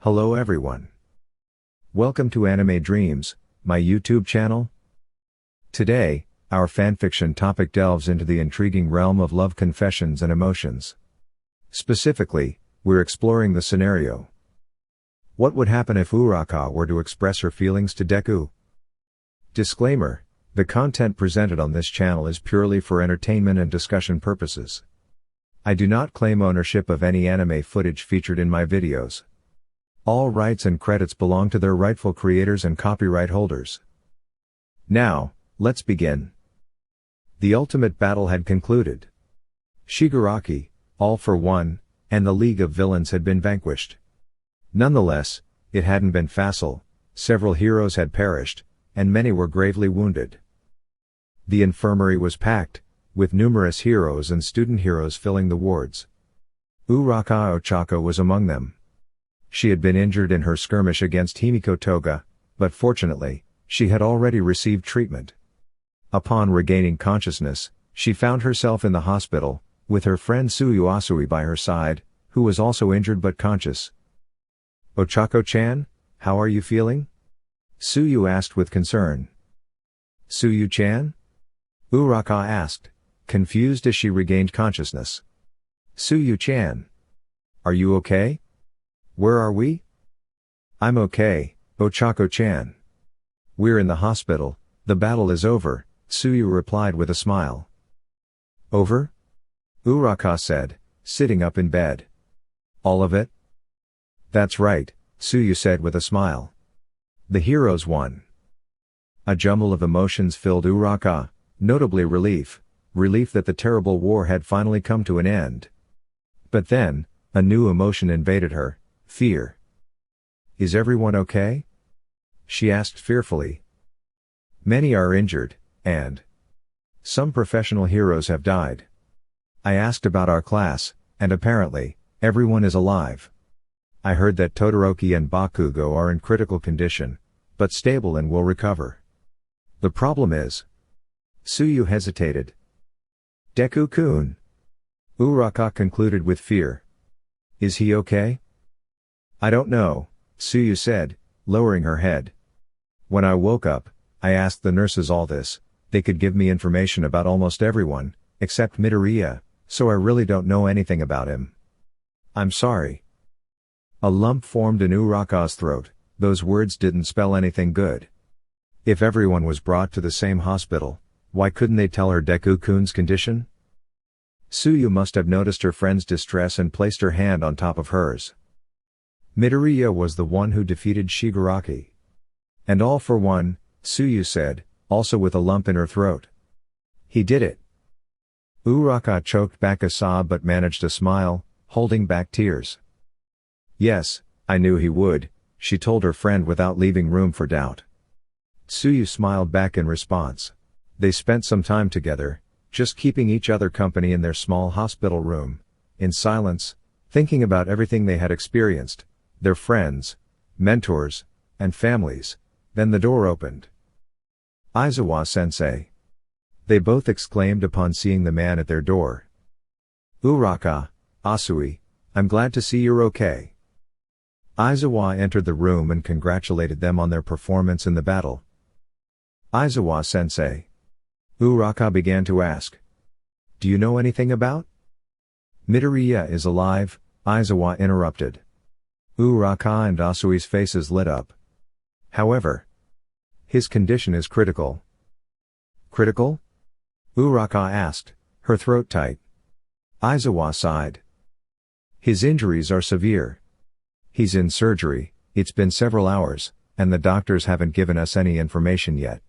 Hello everyone. Welcome to Anime Dreams, my YouTube channel. Today, our fanfiction topic delves into the intriguing realm of love confessions and emotions. Specifically, we're exploring the scenario. What would happen if Uraraka were to express her feelings to Deku? Disclaimer: the content presented on this channel is purely for entertainment and discussion purposes. I do not claim ownership of any anime footage featured in my videos. All rights and credits belong to their rightful creators and copyright holders. Now, let's begin. The ultimate battle had concluded. Shigaraki, all for one, and the League of Villains had been vanquished. Nonetheless, it hadn't been facile. Several heroes had perished, and many were gravely wounded. The infirmary was packed, with numerous heroes and student heroes filling the wards. Uraraka Ochako was among them. She had been injured in her skirmish against Himiko Toga, but fortunately, she had already received treatment. Upon regaining consciousness, she found herself in the hospital, with her friend Tsuyu Asui by her side, who was also injured but conscious. "Ochako-chan, how are you feeling?" Tsuyu asked with concern. "Tsuyu-chan?" Uraraka asked, confused as she regained consciousness. "Tsuyu-chan. Are you okay? Where are we?" "I'm okay, Ochako-chan. We're in the hospital, the battle is over," Tsuyu replied with a smile. "Over?" Uraraka said, sitting up in bed. "All of it?" "That's right," Tsuyu said with a smile. "The heroes won." A jumble of emotions filled Uraraka, notably relief that the terrible war had finally come to an end. But then, a new emotion invaded her. Fear. "Is everyone okay?" she asked fearfully. "Many are injured, and some professional heroes have died. I asked about our class, and apparently, everyone is alive. I heard that Todoroki and Bakugo are in critical condition, but stable and will recover. The problem is..." Tsuyu hesitated. "Deku-kun," Uraraka concluded with fear. "Is he okay?" "I don't know," Tsuyu said, lowering her head. "When I woke up, I asked the nurses all this. They could give me information about almost everyone, except Midoriya, so I really don't know anything about him. I'm sorry." A lump formed in Uraraka's throat. Those words didn't spell anything good. If everyone was brought to the same hospital, why couldn't they tell her Deku-kun's condition? Tsuyu must have noticed her friend's distress and placed her hand on top of hers. Midoriya was the one who defeated Shigaraki. "And all for one," Tsuyu said, also with a lump in her throat. "He did it." Uraraka choked back a sob but managed a smile, holding back tears. "Yes, I knew he would," she told her friend without leaving room for doubt. Tsuyu smiled back in response. They spent some time together, just keeping each other company in their small hospital room, in silence, thinking about everything they had experienced, their friends, mentors, and families. Then the door opened. "Aizawa-sensei!" they both exclaimed upon seeing the man at their door. "Uraraka, Asui, I'm glad to see you're okay." Aizawa entered the room and congratulated them on their performance in the battle. "Aizawa-sensei," Uraraka began to ask, "do you know anything about?" "Midoriya is alive," Aizawa interrupted. Uraraka and Asui's faces lit up. "However, his condition is critical." "Critical?" Uraraka asked, her throat tight. Aizawa sighed. "His injuries are severe. He's in surgery, it's been several hours, and the doctors haven't given us any information yet."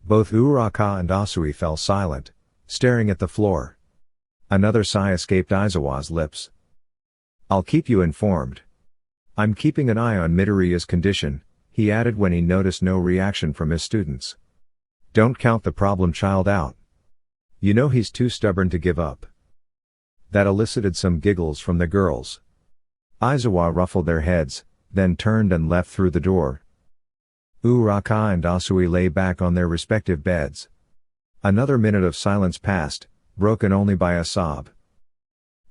Both Uraraka and Asui fell silent, staring at the floor. Another sigh escaped Aizawa's lips. "I'll keep you informed. I'm keeping an eye on Midoriya's condition," he added when he noticed no reaction from his students. "Don't count the problem child out. You know he's too stubborn to give up." That elicited some giggles from the girls. Aizawa ruffled their heads, then turned and left through the door. Uraraka and Asui lay back on their respective beds. Another minute of silence passed, broken only by a sob.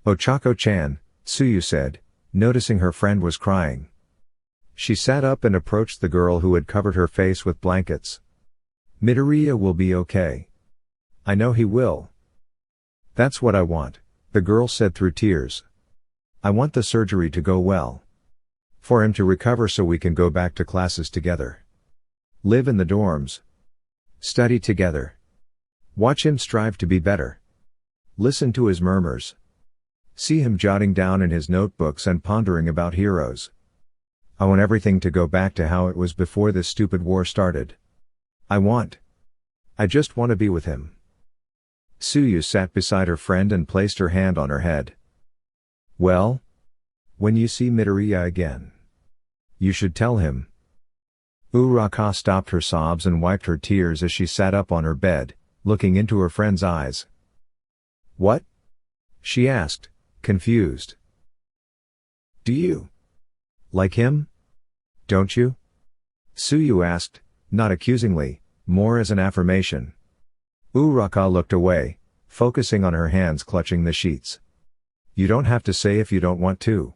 "Ochako-chan," Tsuyu said, noticing her friend was crying. She sat up and approached the girl who had covered her face with blankets. "Midoriya will be okay. I know he will. That's what I want," the girl said through tears. "I want the surgery to go well. For him to recover so we can go back to classes together. Live in the dorms. Study together. Watch him strive to be better. Listen to his murmurs. See him jotting down in his notebooks and pondering about heroes. I want everything to go back to how it was before this stupid war started. I just want to be with him." Tsuyu sat beside her friend and placed her hand on her head. "Well? When you see Midoriya again, you should tell him." Uraraka stopped her sobs and wiped her tears as she sat up on her bed, looking into her friend's eyes. "What?" she asked, confused. "Do you like him? Don't you?" Tsuyu asked, not accusingly, more as an affirmation. Uraraka looked away, focusing on her hands clutching the sheets. "You don't have to say if you don't want to.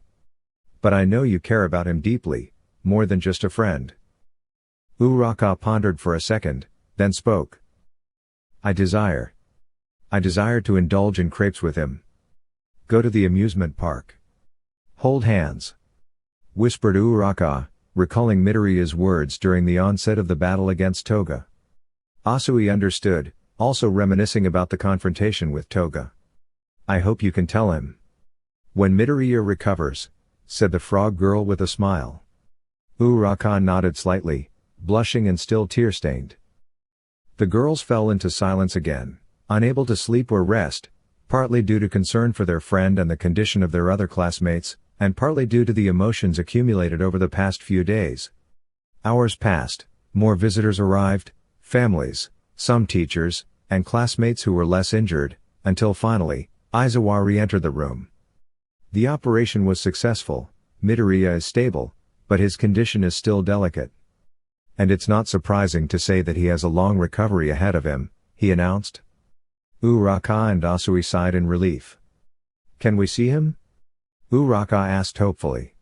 But I know you care about him deeply, more than just a friend." Uraraka pondered for a second, then spoke. I desire to indulge in crepes with him. Go to the amusement park. Hold hands," whispered Uraraka, recalling Midoriya's words during the onset of the battle against Toga. Asui understood, also reminiscing about the confrontation with Toga. "I hope you can tell him. When Midoriya recovers," said the frog girl with a smile. Uraraka nodded slightly, blushing and still tear-stained. The girls fell into silence again, unable to sleep or rest, partly due to concern for their friend and the condition of their other classmates, and partly due to the emotions accumulated over the past few days. Hours passed, more visitors arrived, families, some teachers, and classmates who were less injured, until finally, Aizawa re-entered the room. The operation was successful, Midoriya is stable, but his condition is still delicate. "And it's not surprising to say that he has a long recovery ahead of him," he announced. Uraraka and Asui sighed in relief. "Can we see him?" Uraraka asked hopefully.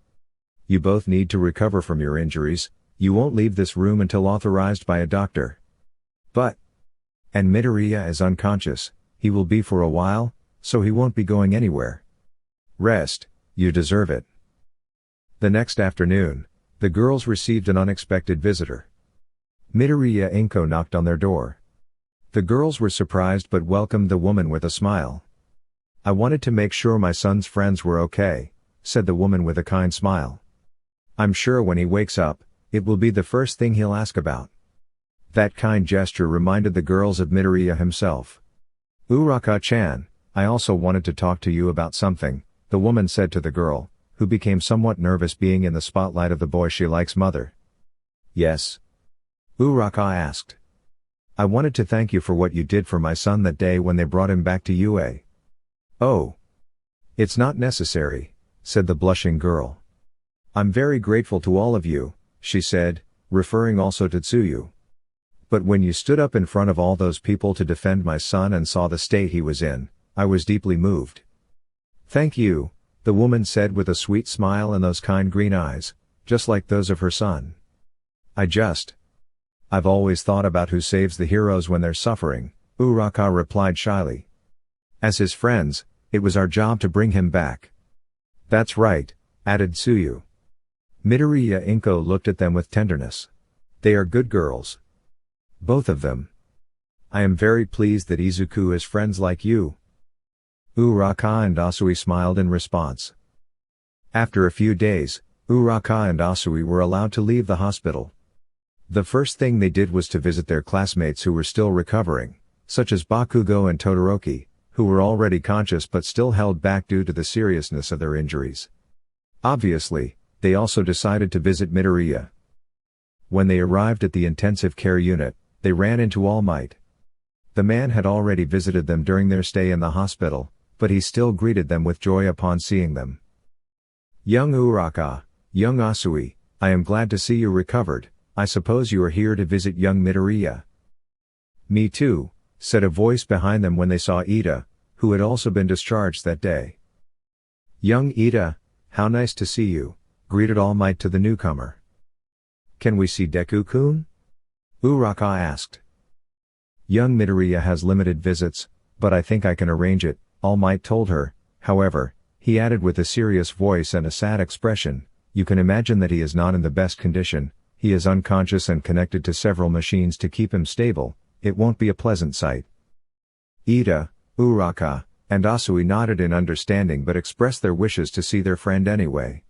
"You both need to recover from your injuries, you won't leave this room until authorized by a doctor." "But, and Midoriya is unconscious, he will be for a while, so he won't be going anywhere. Rest, you deserve it." The next afternoon, the girls received an unexpected visitor. Midoriya Inko knocked on their door. The girls were surprised but welcomed the woman with a smile. "I wanted to make sure my son's friends were okay," said the woman with a kind smile. "I'm sure when he wakes up, it will be the first thing he'll ask about." That kind gesture reminded the girls of Midoriya himself. "Uraraka-chan, I also wanted to talk to you about something," the woman said to the girl, who became somewhat nervous being in the spotlight of the boy she likes' mother. "Yes?" Uraraka asked. "I wanted to thank you for what you did for my son that day when they brought him back to UA." "Oh. It's not necessary," said the blushing girl. "I'm very grateful to all of you," she said, referring also to Tsuyu. "But when you stood up in front of all those people to defend my son and saw the state he was in, I was deeply moved." "Thank you," the woman said with a sweet smile and those kind green eyes, just like those of her son. I've always thought about who saves the heroes when they're suffering," Uraraka replied shyly. "As his friends, it was our job to bring him back." "That's right," added Tsuyu. Midoriya Inko looked at them with tenderness. "They are good girls. Both of them. I am very pleased that Izuku has friends like you." Uraraka and Asui smiled in response. After a few days, Uraraka and Asui were allowed to leave the hospital. The first thing they did was to visit their classmates who were still recovering, such as Bakugo and Todoroki, who were already conscious but still held back due to the seriousness of their injuries. Obviously, they also decided to visit Midoriya. When they arrived at the intensive care unit, they ran into All Might. The man had already visited them during their stay in the hospital, but he still greeted them with joy upon seeing them. "Young Uraraka, young Asui, I am glad to see you recovered. I suppose you are here to visit young Midoriya." "Me too," said a voice behind them when they saw Ida, who had also been discharged that day. "Young Ida, "How nice to see you," greeted All Might to the newcomer. "Can we see Deku-kun?" Uraraka asked. "Young Midoriya has limited visits, but I think I can arrange it," All Might told her. However, he added with a serious voice and a sad expression, "You can imagine that he is not in the best condition, he is unconscious and connected to several machines to keep him stable, it won't be a pleasant sight." Ida, Uraraka, and Asui nodded in understanding but expressed their wishes to see their friend anyway.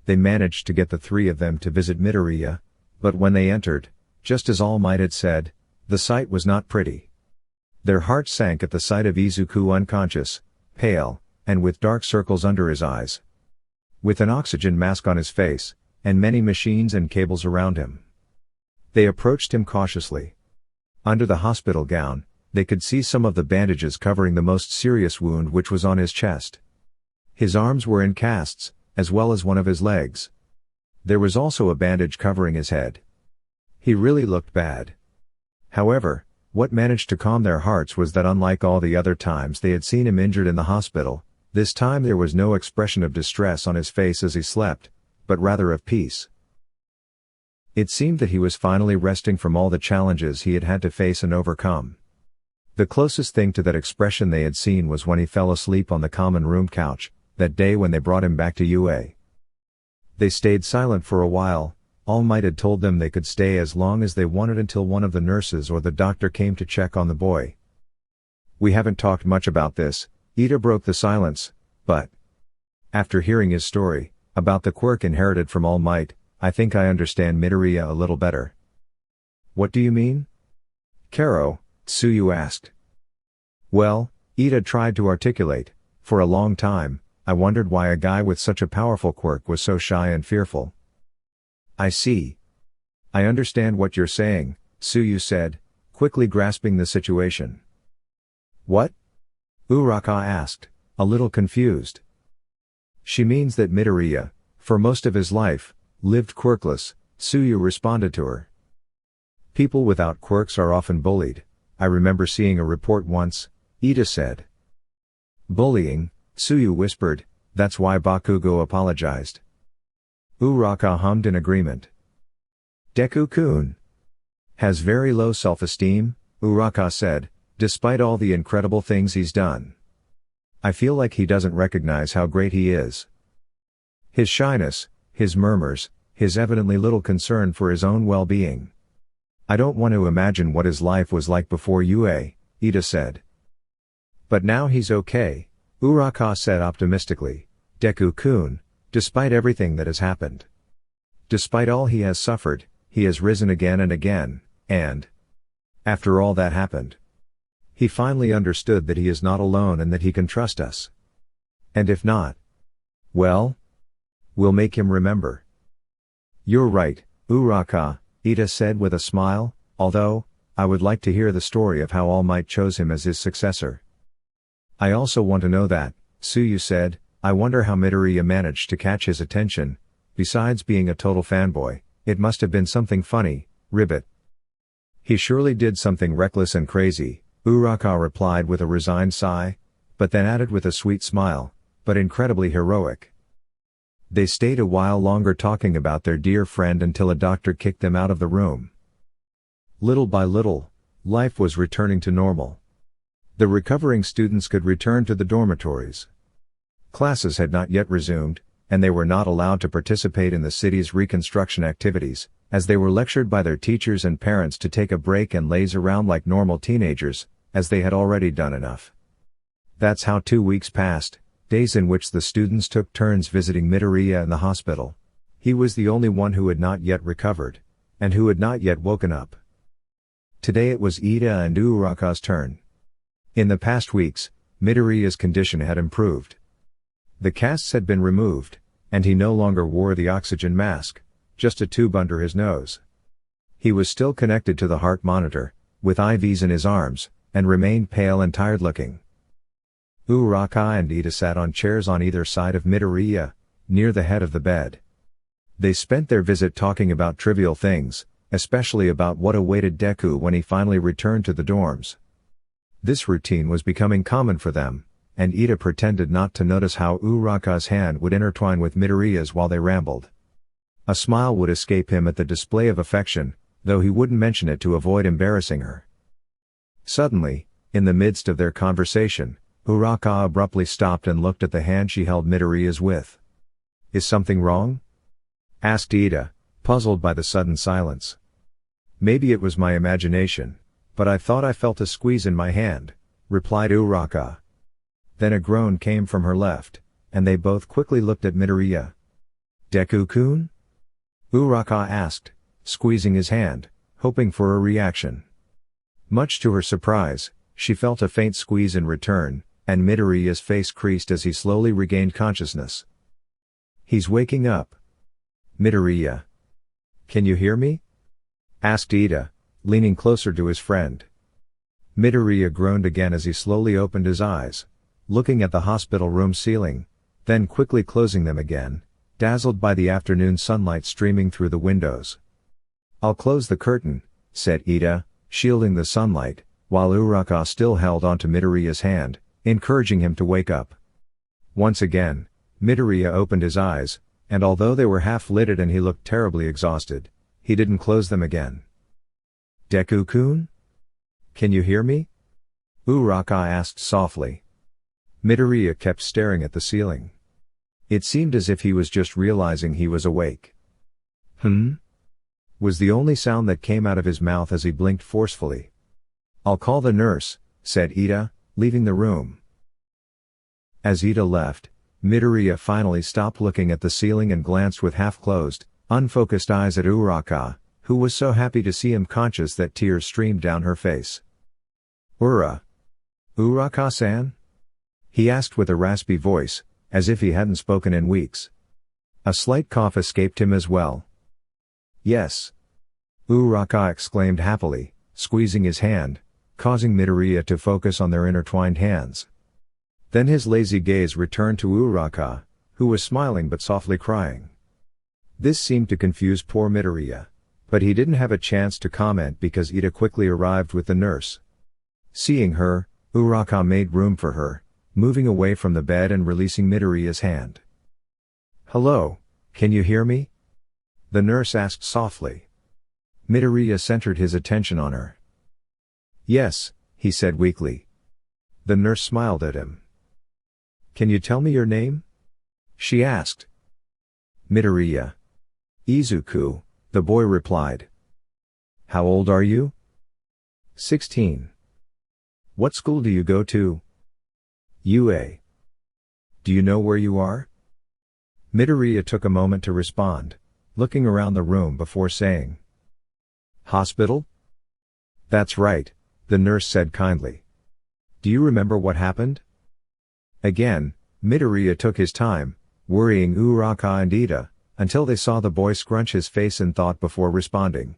They managed to get the three of them to visit Midoriya, but when they entered, just as All Might had said, the sight was not pretty. Their hearts sank at the sight of Izuku unconscious, pale, and with dark circles under his eyes. With an oxygen mask on his face, and many machines and cables around him. They approached him cautiously. Under the hospital gown, they could see some of the bandages covering the most serious wound which was on his chest. His arms were in casts, as well as one of his legs. There was also a bandage covering his head. He really looked bad. However, what managed to calm their hearts was that unlike all the other times they had seen him injured in the hospital, this time there was no expression of distress on his face as he slept, but rather of peace. It seemed that he was finally resting from all the challenges he had had to face and overcome. The closest thing to that expression they had seen was when he fell asleep on the common room couch, that day when they brought him back to UA. They stayed silent for a while. All Might had told them they could stay as long as they wanted until one of the nurses or the doctor came to check on the boy. "We haven't talked much about this," Ida broke the silence, "but after hearing his story, about the quirk inherited from All Might, I think I understand Midoriya a little better." "What do you mean?" "Karo," Tsuyu asked. "Well," Ida tried to articulate, "for a long time, I wondered why a guy with such a powerful quirk was so shy and fearful." "I see. I understand what you're saying," Tsuyu said, quickly grasping the situation. "What?" Uraraka asked, a little confused. "She means that Midoriya, for most of his life, lived quirkless," Tsuyu responded to her. "People without quirks are often bullied. I remember seeing a report once," Ida said. "Bullying," Tsuyu whispered, "that's why Bakugo apologized." Uraraka hummed in agreement. "Deku-kun has very low self-esteem," Uraraka said, "despite all the incredible things he's done. I feel like he doesn't recognize how great he is. His shyness, his murmurs, his evidently little concern for his own well-being. I don't want to imagine what his life was like before UA," Ida said. "But now he's okay," Uraraka said optimistically. "Deku-kun, despite everything that has happened, despite all he has suffered, he has risen again and again, and after all that happened, he finally understood that he is not alone and that he can trust us. And if not, well, we'll make him remember." "You're right, Uraraka," Ida said with a smile, "although, I would like to hear the story of how All Might chose him as his successor." "I also want to know that," Tsuyu said. "I wonder how Midoriya managed to catch his attention. Besides being a total fanboy, it must have been something funny, Ribbit." "He surely did something reckless and crazy," Uraraka replied with a resigned sigh, but then added with a sweet smile, "but incredibly heroic." They stayed a while longer talking about their dear friend until a doctor kicked them out of the room. Little by little, life was returning to normal. The recovering students could return to the dormitories. Classes had not yet resumed, and they were not allowed to participate in the city's reconstruction activities, as they were lectured by their teachers and parents to take a break and laze around like normal teenagers, as they had already done enough. That's how 2 weeks passed, days in which the students took turns visiting Midoriya in the hospital. He was the only one who had not yet recovered, and who had not yet woken up. Today it was Ida and Uraraka's turn. In the past weeks, Midoriya's condition had improved. The casts had been removed, and he no longer wore the oxygen mask, just a tube under his nose. He was still connected to the heart monitor, with IVs in his arms, and remained pale and tired-looking. Uraraka and Ida sat on chairs on either side of Midoriya, near the head of the bed. They spent their visit talking about trivial things, especially about what awaited Deku when he finally returned to the dorms. This routine was becoming common for them, and Ida pretended not to notice how Uraraka's hand would intertwine with Midoriya's while they rambled. A smile would escape him at the display of affection, though he wouldn't mention it to avoid embarrassing her. Suddenly, in the midst of their conversation, Uraraka abruptly stopped and looked at the hand she held Midoriya's with. "Is something wrong?" asked Ida, puzzled by the sudden silence. "Maybe it was my imagination, but I thought I felt a squeeze in my hand," replied Uraraka. Then a groan came from her left, and they both quickly looked at Midoriya. "Deku-kun?" Uraraka asked, squeezing his hand, hoping for a reaction. Much to her surprise, she felt a faint squeeze in return, and Midoriya's face creased as he slowly regained consciousness. "He's waking up." "Midoriya. Can you hear me?" asked Ida, leaning closer to his friend. Midoriya groaned again as he slowly opened his eyes, looking at the hospital room ceiling, then quickly closing them again, dazzled by the afternoon sunlight streaming through the windows. "I'll close the curtain," said Ida, shielding the sunlight, while Uraraka still held onto Midoriya's hand, encouraging him to wake up. Once again, Midoriya opened his eyes, and although they were half-lidded and he looked terribly exhausted, he didn't close them again. "Deku-kun? Can you hear me?" Uraraka asked softly. Midoriya kept staring at the ceiling. It seemed as if he was just realizing he was awake. Was the only sound that came out of his mouth as he blinked forcefully. "I'll call the nurse," said Ida, leaving the room. As Ida left, Midoriya finally stopped looking at the ceiling and glanced with half-closed, unfocused eyes at Uraraka, who was so happy to see him conscious that tears streamed down her face. Uraraka-san?" he asked with a raspy voice, as if he hadn't spoken in weeks. A slight cough escaped him as well. "Yes," Uraraka exclaimed happily, squeezing his hand, causing Midoriya to focus on their intertwined hands. Then his lazy gaze returned to Uraraka, who was smiling but softly crying. This seemed to confuse poor Midoriya, but he didn't have a chance to comment because Ida quickly arrived with the nurse. Seeing her, Uraraka made room for her, moving away from the bed and releasing Midoriya's hand. "Hello, can you hear me?" the nurse asked softly. Midoriya centered his attention on her. "Yes," he said weakly. The nurse smiled at him. "Can you tell me your name?" she asked. "Midoriya." "Izuku," the boy replied. "How old are you?" 16. "What school do you go to?" "UA." "Do you know where you are?" Midoriya took a moment to respond, looking around the room before saying, "Hospital?" "That's right," the nurse said kindly. "Do you remember what happened?" Again, Midoriya took his time, worrying Uraraka and Ida, until they saw the boy scrunch his face in thought before responding.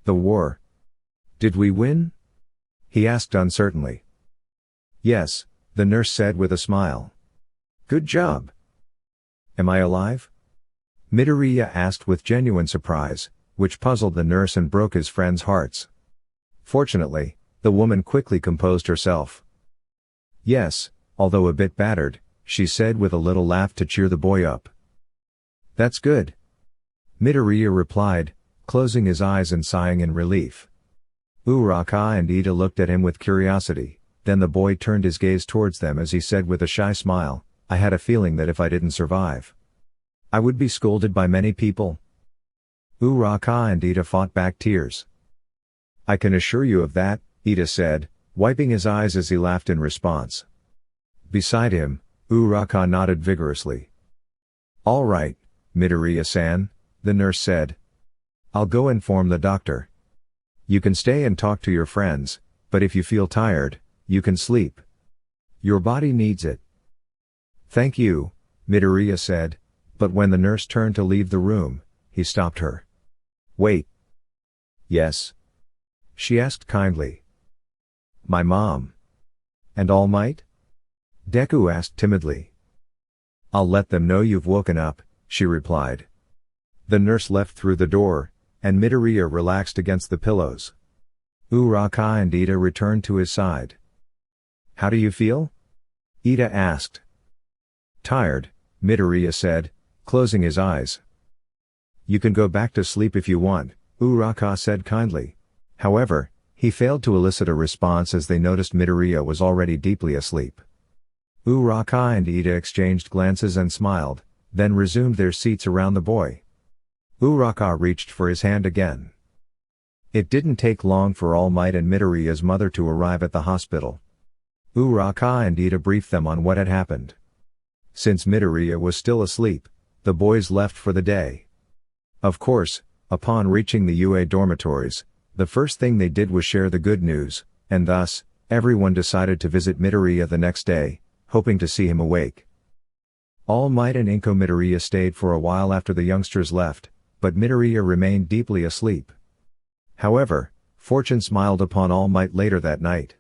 "The war. Did we win?" he asked uncertainly. "Yes," the nurse said with a smile. "Good job." "Am I alive?" Midoriya asked with genuine surprise, which puzzled the nurse and broke his friends' hearts. Fortunately, the woman quickly composed herself. "Yes, although a bit battered," she said with a little laugh to cheer the boy up. "That's good," Midoriya replied, closing his eyes and sighing in relief. Uraraka and Ida looked at him with curiosity, then the boy turned his gaze towards them as he said with a shy smile, "I had a feeling that if I didn't survive, I would be scolded by many people." Uraraka and Ida fought back tears. "I can assure you of that," Ida said, wiping his eyes as he laughed in response. Beside him, Uraraka nodded vigorously. "All right, Midoriya-san," the nurse said. "I'll go inform the doctor. You can stay and talk to your friends, but if you feel tired, you can sleep. Your body needs it." "Thank you," Midoriya said, but when the nurse turned to leave the room, he stopped her. "Wait." "Yes?" she asked kindly. "My mom. And All Might?" Deku asked timidly. "I'll let them know you've woken up," she replied. The nurse left through the door, and Midoriya relaxed against the pillows. Uraraka and Ida returned to his side. "How do you feel?" Ida asked. Tired, Midoriya said, closing his eyes. You can go back to sleep if you want, Uraraka said kindly. However, he failed to elicit a response as they noticed Midoriya was already deeply asleep. Uraraka and Ida exchanged glances and smiled, then resumed their seats around the boy. Uraraka reached for his hand again. It didn't take long for All Might and Midoriya's mother to arrive at the hospital. Uraraka and Ida briefed them on what had happened. Since Midoriya was still asleep, the boys left for the day. Of course, upon reaching the UA dormitories, the first thing they did was share the good news, and thus, everyone decided to visit Midoriya the next day, hoping to see him awake. All Might and Inko Midoriya stayed for a while after the youngsters left, but Midoriya remained deeply asleep. However, fortune smiled upon All Might later that night.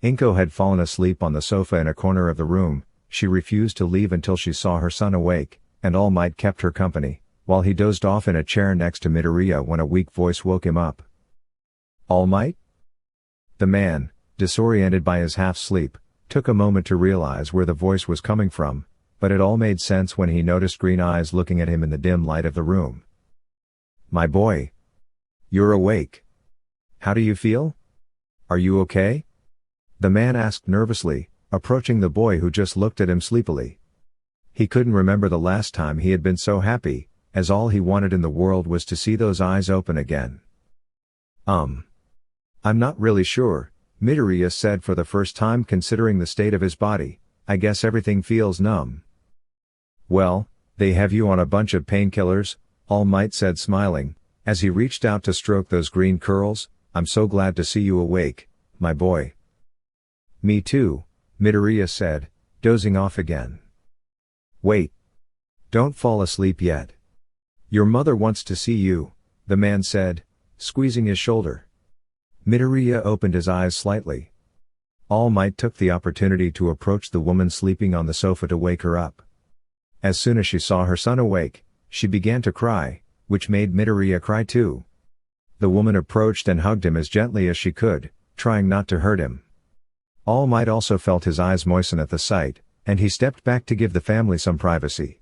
Inko had fallen asleep on the sofa in a corner of the room. She refused to leave until she saw her son awake, and All Might kept her company, while he dozed off in a chair next to Midoriya when a weak voice woke him up. All Might? The man, disoriented by his half-sleep, took a moment to realize where the voice was coming from, but it all made sense when he noticed green eyes looking at him in the dim light of the room. My boy. You're awake. How do you feel? Are you okay? The man asked nervously, approaching the boy who just looked at him sleepily. He couldn't remember the last time he had been so happy, as all he wanted in the world was to see those eyes open again. I'm not really sure, Midoriya said for the first time considering the state of his body. I guess everything feels numb. Well, they have you on a bunch of painkillers, All Might said smiling, as he reached out to stroke those green curls. I'm so glad to see you awake, my boy. Me too, Midoriya said, dozing off again. Wait. Don't fall asleep yet. Your mother wants to see you, the man said, squeezing his shoulder. Midoriya opened his eyes slightly. All Might took the opportunity to approach the woman sleeping on the sofa to wake her up. As soon as she saw her son awake, she began to cry, which made Midoriya cry too. The woman approached and hugged him as gently as she could, trying not to hurt him. All Might also felt his eyes moisten at the sight, and he stepped back to give the family some privacy.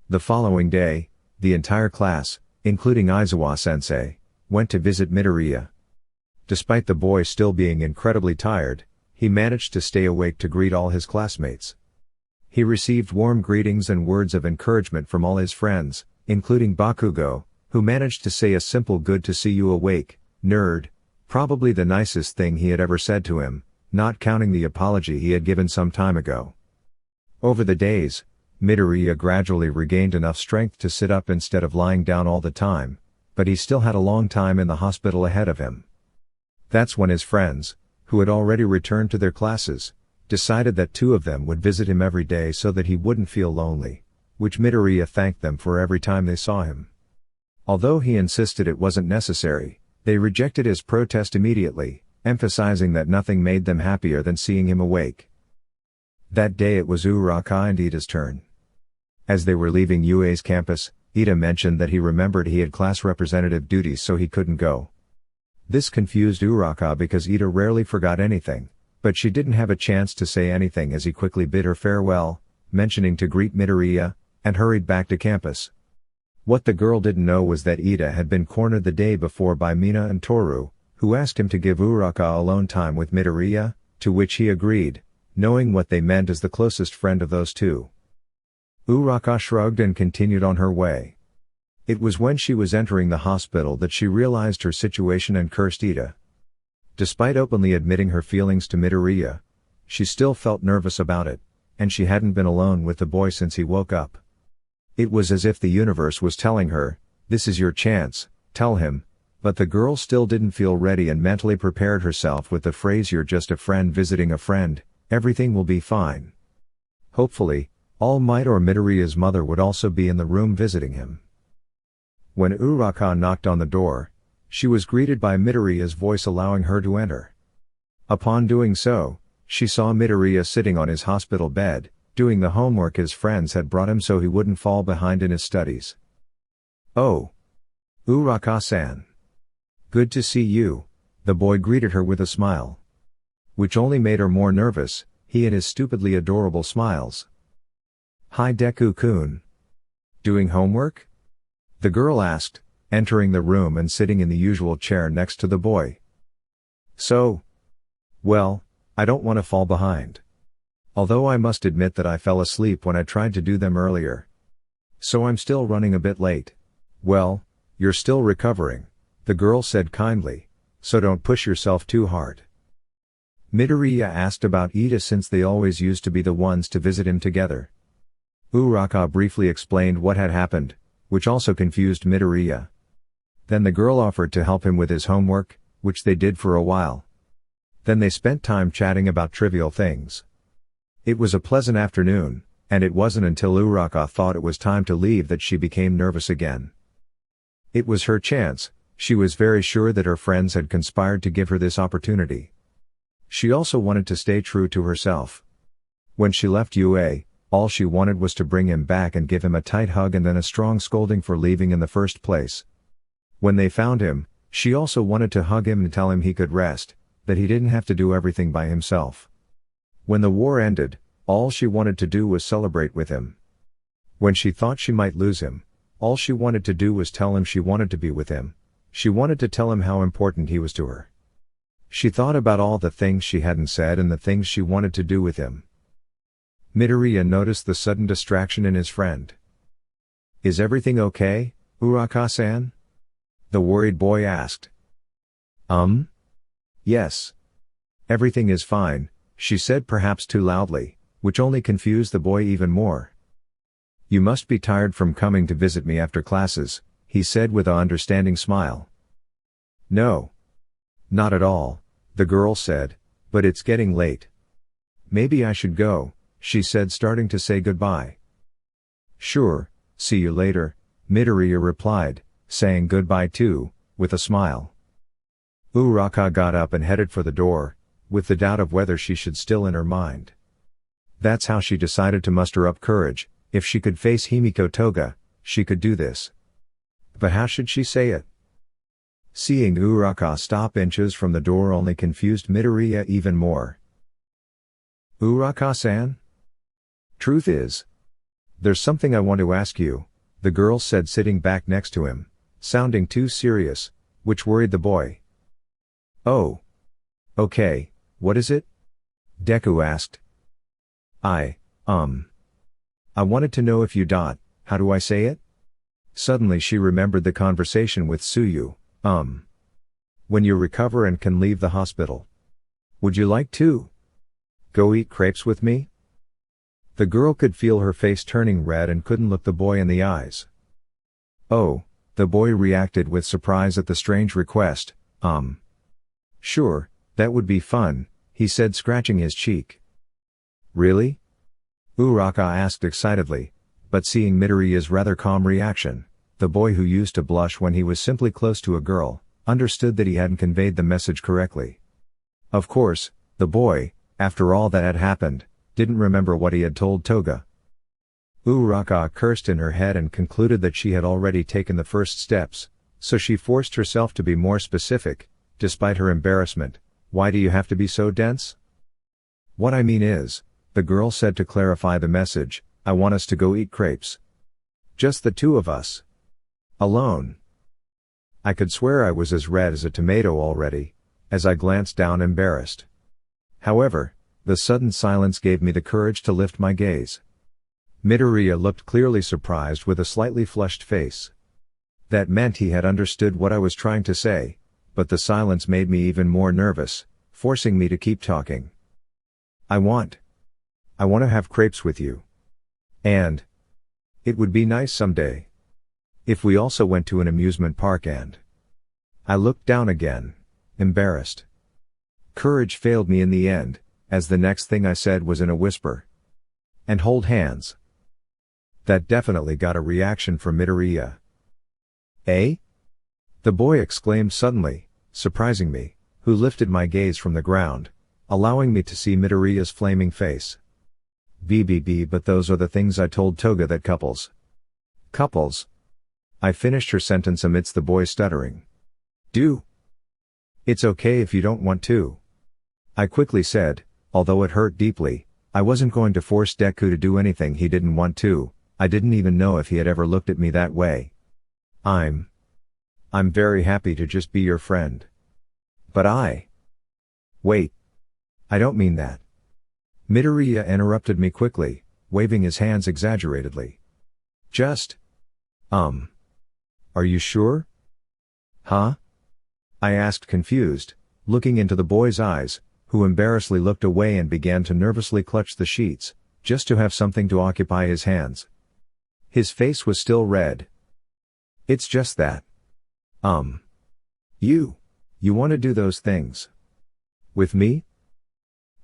The following day, the entire class, including Aizawa-sensei, went to visit Midoriya. Despite the boy still being incredibly tired, he managed to stay awake to greet all his classmates. He received warm greetings and words of encouragement from all his friends, including Bakugo, who managed to say a simple "good to see you awake, nerd," probably the nicest thing he had ever said to him, not counting the apology he had given some time ago. Over the days, Midoriya gradually regained enough strength to sit up instead of lying down all the time, but he still had a long time in the hospital ahead of him. That's when his friends, who had already returned to their classes, decided that two of them would visit him every day so that he wouldn't feel lonely, which Midoriya thanked them for every time they saw him. Although he insisted it wasn't necessary, they rejected his protest immediately, emphasizing that nothing made them happier than seeing him awake. That day it was Uraraka and Ida's turn. As they were leaving UA's campus, Ida mentioned that he remembered he had class representative duties so he couldn't go. This confused Uraraka because Ida rarely forgot anything, but she didn't have a chance to say anything as he quickly bid her farewell, mentioning to greet Midoriya, and hurried back to campus. What the girl didn't know was that Ida had been cornered the day before by Mina and Toru, who asked him to give Uraraka alone time with Midoriya, to which he agreed, knowing what they meant as the closest friend of those two. Uraraka shrugged and continued on her way. It was when she was entering the hospital that she realized her situation and cursed Ida. Despite openly admitting her feelings to Midoriya, she still felt nervous about it, and she hadn't been alone with the boy since he woke up. It was as if the universe was telling her, "This is your chance, tell him," but the girl still didn't feel ready and mentally prepared herself with the phrase, "You're just a friend visiting a friend, everything will be fine." Hopefully, All Might or Midoriya's mother would also be in the room visiting him. When Uraraka knocked on the door, she was greeted by Midoriya's voice allowing her to enter. Upon doing so, she saw Midoriya sitting on his hospital bed, doing the homework his friends had brought him so he wouldn't fall behind in his studies. "Oh. Uraraka-san. Good to see you," the boy greeted her with a smile. Which only made her more nervous. he and his stupidly adorable smiles. "Hi Deku-kun. Doing homework?" the girl asked, entering the room and sitting in the usual chair next to the boy. Well, I don't want to fall behind. Although I must admit that I fell asleep when I tried to do them earlier. So I'm still running a bit late." "Well, you're still recovering," the girl said kindly, "so don't push yourself too hard." Midoriya asked about Ida since they always used to be the ones to visit him together. Uraraka briefly explained what had happened, which also confused Midoriya. Then the girl offered to help him with his homework, which they did for a while. Then they spent time chatting about trivial things. It was a pleasant afternoon, and it wasn't until Uraraka thought it was time to leave that she became nervous again. It was her chance. She was very sure that her friends had conspired to give her this opportunity. She also wanted to stay true to herself. When she left UA, all she wanted was to bring him back and give him a tight hug and then a strong scolding for leaving in the first place. When they found him, she also wanted to hug him and tell him he could rest, that he didn't have to do everything by himself. When the war ended, all she wanted to do was celebrate with him. When she thought she might lose him, all she wanted to do was tell him she wanted to be with him. She wanted to tell him how important he was to her. She thought about all the things she hadn't said and the things she wanted to do with him. Midoriya noticed the sudden distraction in his friend. "Is everything okay, Uraraka-san?" the worried boy asked. Yes. Everything is fine," she said perhaps too loudly, which only confused the boy even more. "You must be tired from coming to visit me after classes," he said with an understanding smile. "No. Not at all," the girl said, "but it's getting late. Maybe I should go," she said starting to say goodbye. "Sure, see you later," Midoriya replied, saying goodbye too, with a smile. Uraraka got up and headed for the door, with the doubt of whether she should still in her mind. That's how she decided to muster up courage. If she could face Himiko Toga, she could do this. But how should she say it? Seeing Uraraka stop inches from the door only confused Midoriya even more. "Uraraka-san? Truth is, there's something I want to ask you," the girl said sitting back next to him, sounding too serious, which worried the boy. "Oh. Okay, what is it?" Deku asked. I wanted to know if how do I say it?" Suddenly she remembered the conversation with Suyu. When you recover and can leave the hospital. Would you like to go eat crepes with me?" The girl could feel her face turning red and couldn't look the boy in the eyes. "Oh," the boy reacted with surprise at the strange request. Sure, that would be fun," he said scratching his cheek. "Really?" Uraraka asked excitedly, but seeing Midoriya's rather calm reaction, the boy who used to blush when he was simply close to a girl, understood that he hadn't conveyed the message correctly. Of course, the boy, after all that had happened, didn't remember what he had told Toga. Uraraka cursed in her head and concluded that she had already taken the first steps, so she forced herself to be more specific, despite her embarrassment. "Why do you have to be so dense?" "What I mean is," the girl said to clarify the message, "I want us to go eat crepes. Just the two of us. Alone." I could swear I was as red as a tomato already, as I glanced down embarrassed. However, the sudden silence gave me the courage to lift my gaze. Midoriya looked clearly surprised with a slightly flushed face. That meant he had understood what I was trying to say, but the silence made me even more nervous, forcing me to keep talking. I want to have crepes with you. And it would be nice someday if we also went to an amusement park and I looked down again, embarrassed. Courage failed me in the end, as the next thing I said was in a whisper. And hold hands. That definitely got a reaction from Midoriya. "Eh?" the boy exclaimed suddenly, surprising me, who lifted my gaze from the ground, allowing me to see Midoriya's flaming face. But those are the things I told Toga that couples. Couples? I finished her sentence amidst the boy stuttering. "Do? It's okay if you don't want to," I quickly said, Although it hurt deeply, I wasn't going to force Deku to do anything he didn't want to. I didn't even know if he had ever looked at me that way. I'm very happy to just be your friend. But Wait. I don't mean that. Midoriya interrupted me quickly, waving his hands exaggeratedly. Just. Are you sure? Huh? I asked confused, looking into the boy's eyes, who embarrassedly looked away and began to nervously clutch the sheets, just to have something to occupy his hands. His face was still red. It's just that. You want to do those things? With me?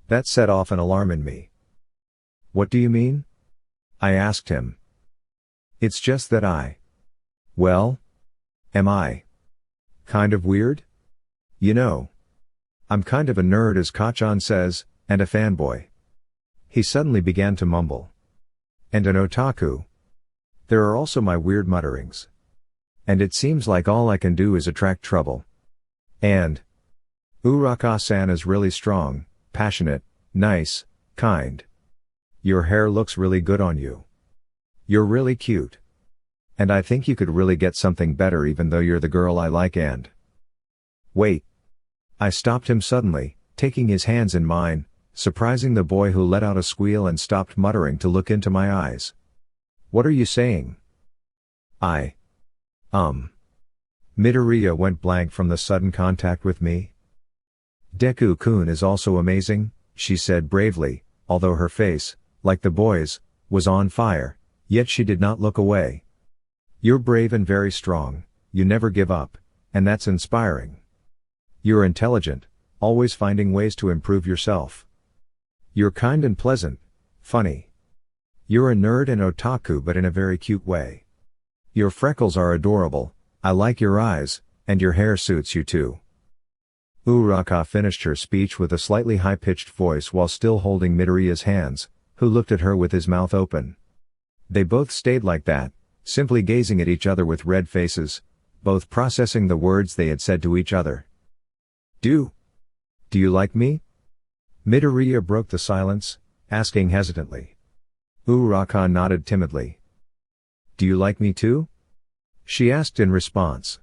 That set off an alarm in me. What do you mean? I asked him. It's just that well, am I kind of weird? You know, I'm kind of a nerd as Kachan says, and a fanboy. He suddenly began to mumble. And an otaku. There are also my weird mutterings. And it seems like all I can do is attract trouble. And Uraraka-san is really strong, passionate, nice, kind. Your hair looks really good on you. You're really cute. And I think you could really get something better even though you're the girl I like and... Wait. I stopped him suddenly, taking his hands in mine, surprising the boy who let out a squeal and stopped muttering to look into my eyes. What are you saying? Midoriya went blank from the sudden contact with me. Deku-kun is also amazing, she said bravely, although her face, like the boy's, was on fire, yet she did not look away. You're brave and very strong, you never give up, and that's inspiring. You're intelligent, always finding ways to improve yourself. You're kind and pleasant, funny. You're a nerd and otaku but in a very cute way. Your freckles are adorable, I like your eyes, and your hair suits you too. Uraraka finished her speech with a slightly high-pitched voice while still holding Midoriya's hands, who looked at her with his mouth open. They both stayed like that, simply gazing at each other with red faces, both processing the words they had said to each other. Do you like me? Midoriya broke the silence, asking hesitantly. Uraraka nodded timidly. Do you like me too? She asked in response.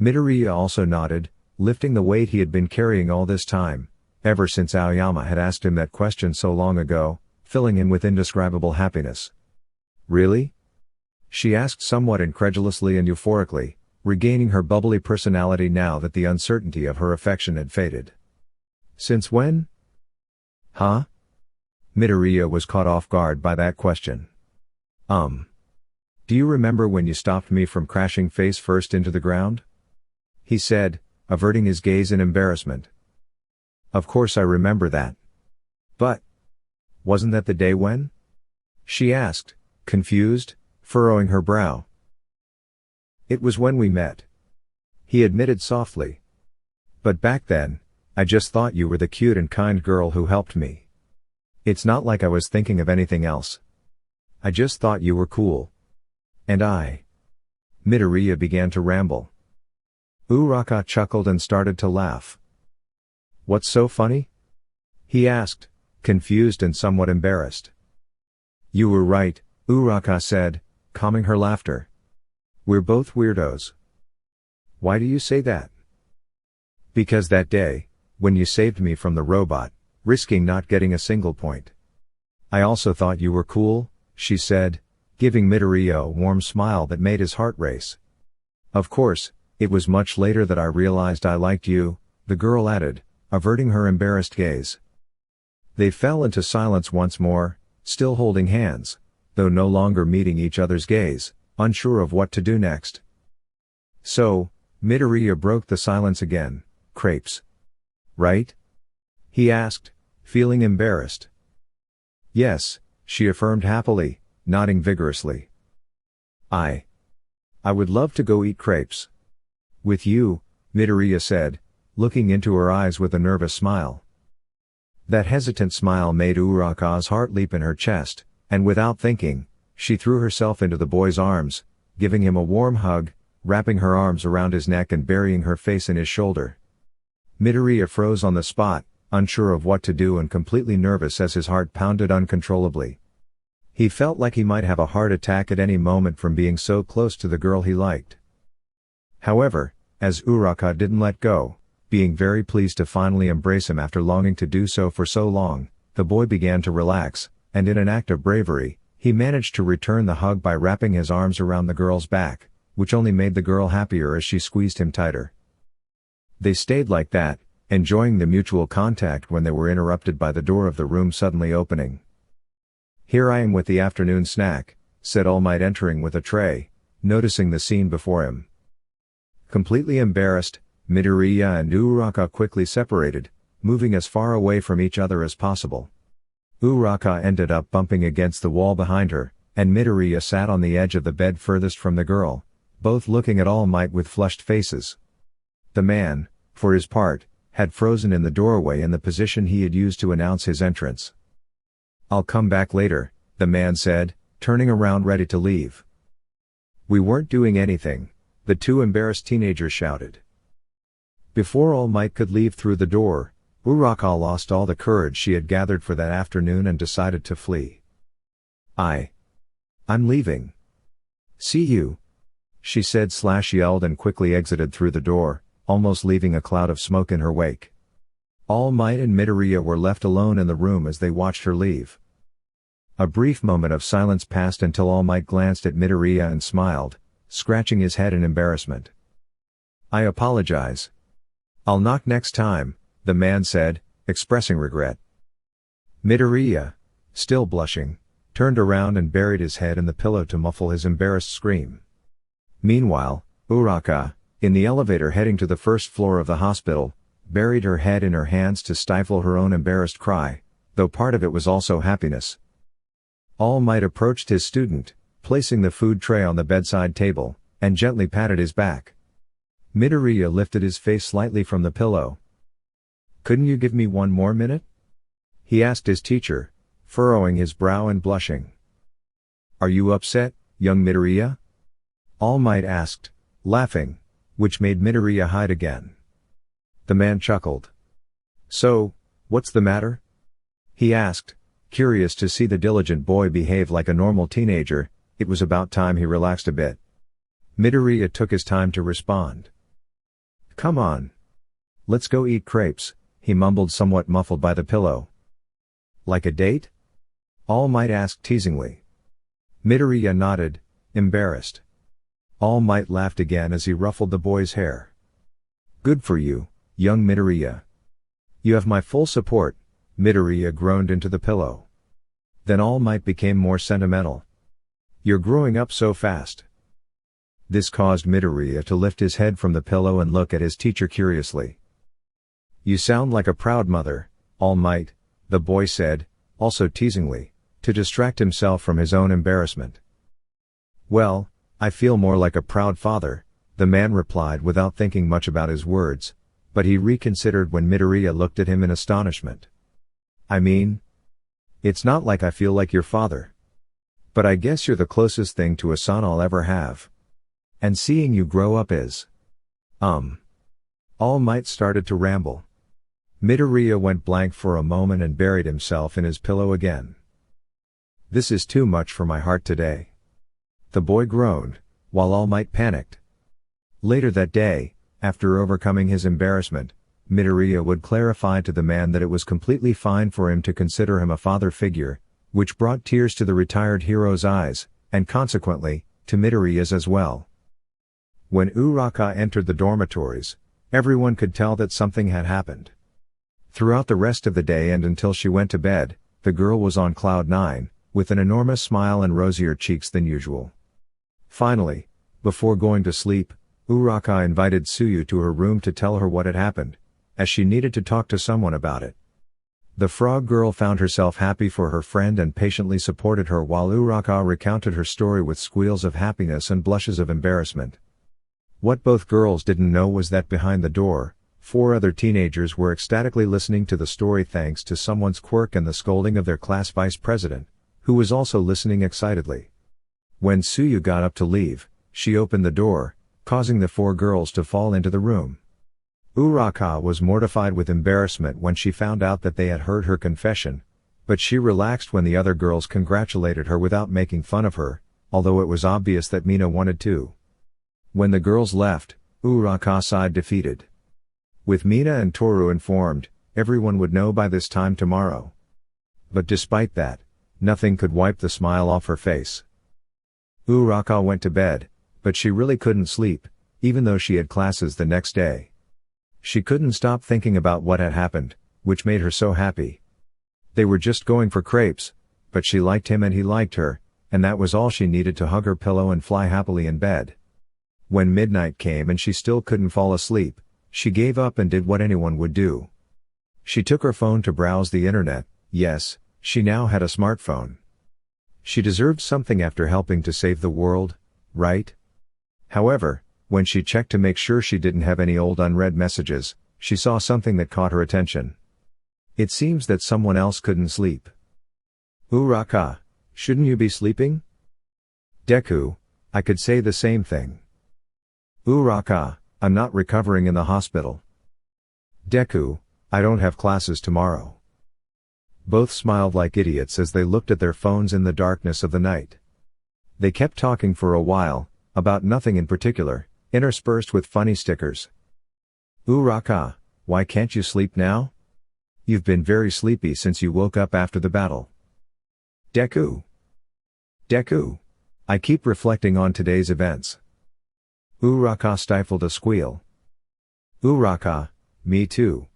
Midoriya also nodded, lifting the weight he had been carrying all this time, ever since Aoyama had asked him that question so long ago, filling him with indescribable happiness. Really? She asked somewhat incredulously and euphorically, regaining her bubbly personality now that the uncertainty of her affection had faded. Since when? Huh? Midoriya was caught off guard by that question. Do you remember when you stopped me from crashing face first into the ground? He said, averting his gaze in embarrassment. Of course I remember that. But wasn't that the day when? She asked, confused, furrowing her brow. It was when we met. He admitted softly. But back then, I just thought you were the cute and kind girl who helped me. It's not like I was thinking of anything else. I just thought you were cool. And Midoriya began to ramble. Uraraka chuckled and started to laugh. What's so funny? He asked, confused and somewhat embarrassed. You were right, Uraraka said, calming her laughter. We're both weirdos. Why do you say that? Because that day, when you saved me from the robot, risking not getting a single point. I also thought you were cool, she said, giving Midoriya a warm smile that made his heart race. Of course, it was much later that I realized I liked you, the girl added, averting her embarrassed gaze. They fell into silence once more, still holding hands, though no longer meeting each other's gaze, unsure of what to do next. So, Midoriya broke the silence again. Crepes. Right? He asked, feeling embarrassed. Yes, she affirmed happily, nodding vigorously. I would love to go eat crepes. With you, Midoriya said, looking into her eyes with a nervous smile. That hesitant smile made Uraraka's heart leap in her chest, and without thinking, she threw herself into the boy's arms, giving him a warm hug, wrapping her arms around his neck and burying her face in his shoulder. Midoriya froze on the spot, unsure of what to do and completely nervous as his heart pounded uncontrollably. He felt like he might have a heart attack at any moment from being so close to the girl he liked. However, as Uraraka didn't let go, being very pleased to finally embrace him after longing to do so for so long, the boy began to relax, and in an act of bravery, he managed to return the hug by wrapping his arms around the girl's back, which only made the girl happier as she squeezed him tighter. They stayed like that, enjoying the mutual contact when they were interrupted by the door of the room suddenly opening. "Here I am with the afternoon snack," said All Might entering with a tray, noticing the scene before him. Completely embarrassed, Midoriya and Uraraka quickly separated, moving as far away from each other as possible. Uraraka ended up bumping against the wall behind her, and Midoriya sat on the edge of the bed furthest from the girl, both looking at All Might with flushed faces. The man, for his part, had frozen in the doorway in the position he had used to announce his entrance. "I'll come back later," the man said, turning around ready to leave. "We weren't doing anything," the two embarrassed teenagers shouted. Before All Might could leave through the door, Uraraka lost all the courage she had gathered for that afternoon and decided to flee. I'm leaving. See you," she said/yelled and quickly exited through the door, almost leaving a cloud of smoke in her wake. All Might and Midoriya were left alone in the room as they watched her leave. A brief moment of silence passed until All Might glanced at Midoriya and smiled, scratching his head in embarrassment. "I apologize. I'll knock next time," the man said, expressing regret. Midoriya, still blushing, turned around and buried his head in the pillow to muffle his embarrassed scream. Meanwhile, Uraraka, in the elevator heading to the first floor of the hospital, buried her head in her hands to stifle her own embarrassed cry, though part of it was also happiness. All Might approached his student, placing the food tray on the bedside table, and gently patted his back. Midoriya lifted his face slightly from the pillow. "Couldn't you give me one more minute?" he asked his teacher, furrowing his brow and blushing. "Are you upset, young Midoriya?" All Might asked, laughing, which made Midoriya hide again. The man chuckled. "So, what's the matter?" he asked, curious to see the diligent boy behave like a normal teenager. It was about time he relaxed a bit. Midoriya took his time to respond. "Come on. Let's go eat crepes," he mumbled, somewhat muffled by the pillow. "Like a date?" All Might asked teasingly. Midoriya nodded, embarrassed. All Might laughed again as he ruffled the boy's hair. "Good for you, young Midoriya. You have my full support," Midoriya groaned into the pillow. Then All Might became more sentimental. "You're growing up so fast." This caused Midoriya to lift his head from the pillow and look at his teacher curiously. "You sound like a proud mother, All Might," the boy said, also teasingly, to distract himself from his own embarrassment. "Well, I feel more like a proud father," the man replied without thinking much about his words, but he reconsidered when Midoriya looked at him in astonishment. "I mean, it's not like I feel like your father. But I guess you're the closest thing to a son I'll ever have. And seeing you grow up is..." All Might started to ramble. Midoriya went blank for a moment and buried himself in his pillow again. "This is too much for my heart today," the boy groaned, while All Might panicked. Later that day, after overcoming his embarrassment, Midoriya would clarify to the man that it was completely fine for him to consider him a father figure, which brought tears to the retired hero's eyes, and consequently, to Midoriya's as well. When Uraraka entered the dormitories, everyone could tell that something had happened. Throughout the rest of the day and until she went to bed, the girl was on cloud nine, with an enormous smile and rosier cheeks than usual. Finally, before going to sleep, Uraraka invited Tsuyu to her room to tell her what had happened, as she needed to talk to someone about it. The frog girl found herself happy for her friend and patiently supported her while Uraraka recounted her story with squeals of happiness and blushes of embarrassment. What both girls didn't know was that behind the door, 4 other teenagers were ecstatically listening to the story thanks to someone's quirk and the scolding of their class vice president, who was also listening excitedly. When Tsuyu got up to leave, she opened the door, causing the 4 girls to fall into the room. Uraraka was mortified with embarrassment when she found out that they had heard her confession, but she relaxed when the other girls congratulated her without making fun of her, although it was obvious that Mina wanted to. When the girls left, Uraraka sighed defeated. With Mina and Toru informed, everyone would know by this time tomorrow. But despite that, nothing could wipe the smile off her face. Uraraka went to bed, but she really couldn't sleep, even though she had classes the next day. She couldn't stop thinking about what had happened, which made her so happy. They were just going for crepes, but she liked him and he liked her, and that was all she needed to hug her pillow and fly happily in bed. When midnight came and she still couldn't fall asleep, she gave up and did what anyone would do. She took her phone to browse the internet. Yes, she now had a smartphone. She deserved something after helping to save the world, right? However, when she checked to make sure she didn't have any old unread messages, she saw something that caught her attention. It seems that someone else couldn't sleep. Uraraka, shouldn't you be sleeping? Deku, I could say the same thing. Uraraka, I'm not recovering in the hospital. Deku, I don't have classes tomorrow. Both smiled like idiots as they looked at their phones in the darkness of the night. They kept talking for a while, about nothing in particular, interspersed with funny stickers. Uraraka, why can't you sleep now? You've been very sleepy since you woke up after the battle. Deku. Deku. I keep reflecting on today's events. Uraraka stifled a squeal. Uraraka, me too.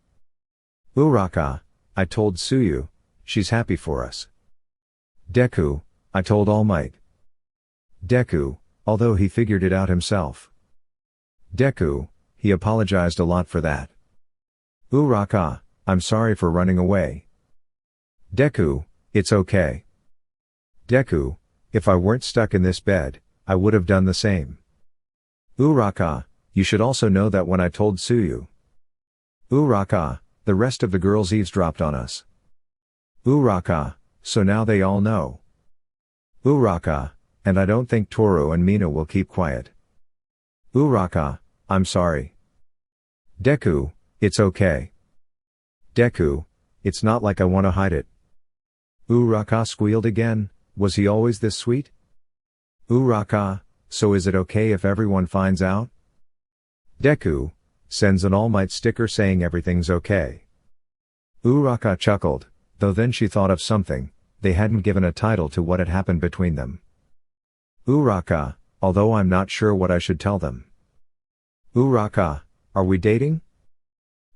Uraraka, I told Tsuyu, she's happy for us. Deku, I told All Might. Deku, although he figured it out himself. Deku, he apologized a lot for that. Uraraka, I'm sorry for running away. Deku, it's okay. Deku, if I weren't stuck in this bed, I would have done the same. Uraraka, you should also know that when I told Tsuyu. Uraraka, the rest of the girls eavesdropped on us. Uraraka, so now they all know. Uraraka, and I don't think Toru and Mina will keep quiet. Uraraka, I'm sorry. Deku, it's okay. Deku, it's not like I want to hide it. Uraraka squealed again, was he always this sweet? Uraraka, so is it okay if everyone finds out? Deku, sends an All Might sticker saying everything's okay. Uraraka chuckled, though then she thought of something, they hadn't given a title to what had happened between them. Uraraka, although I'm not sure what I should tell them. Uraraka, are we dating?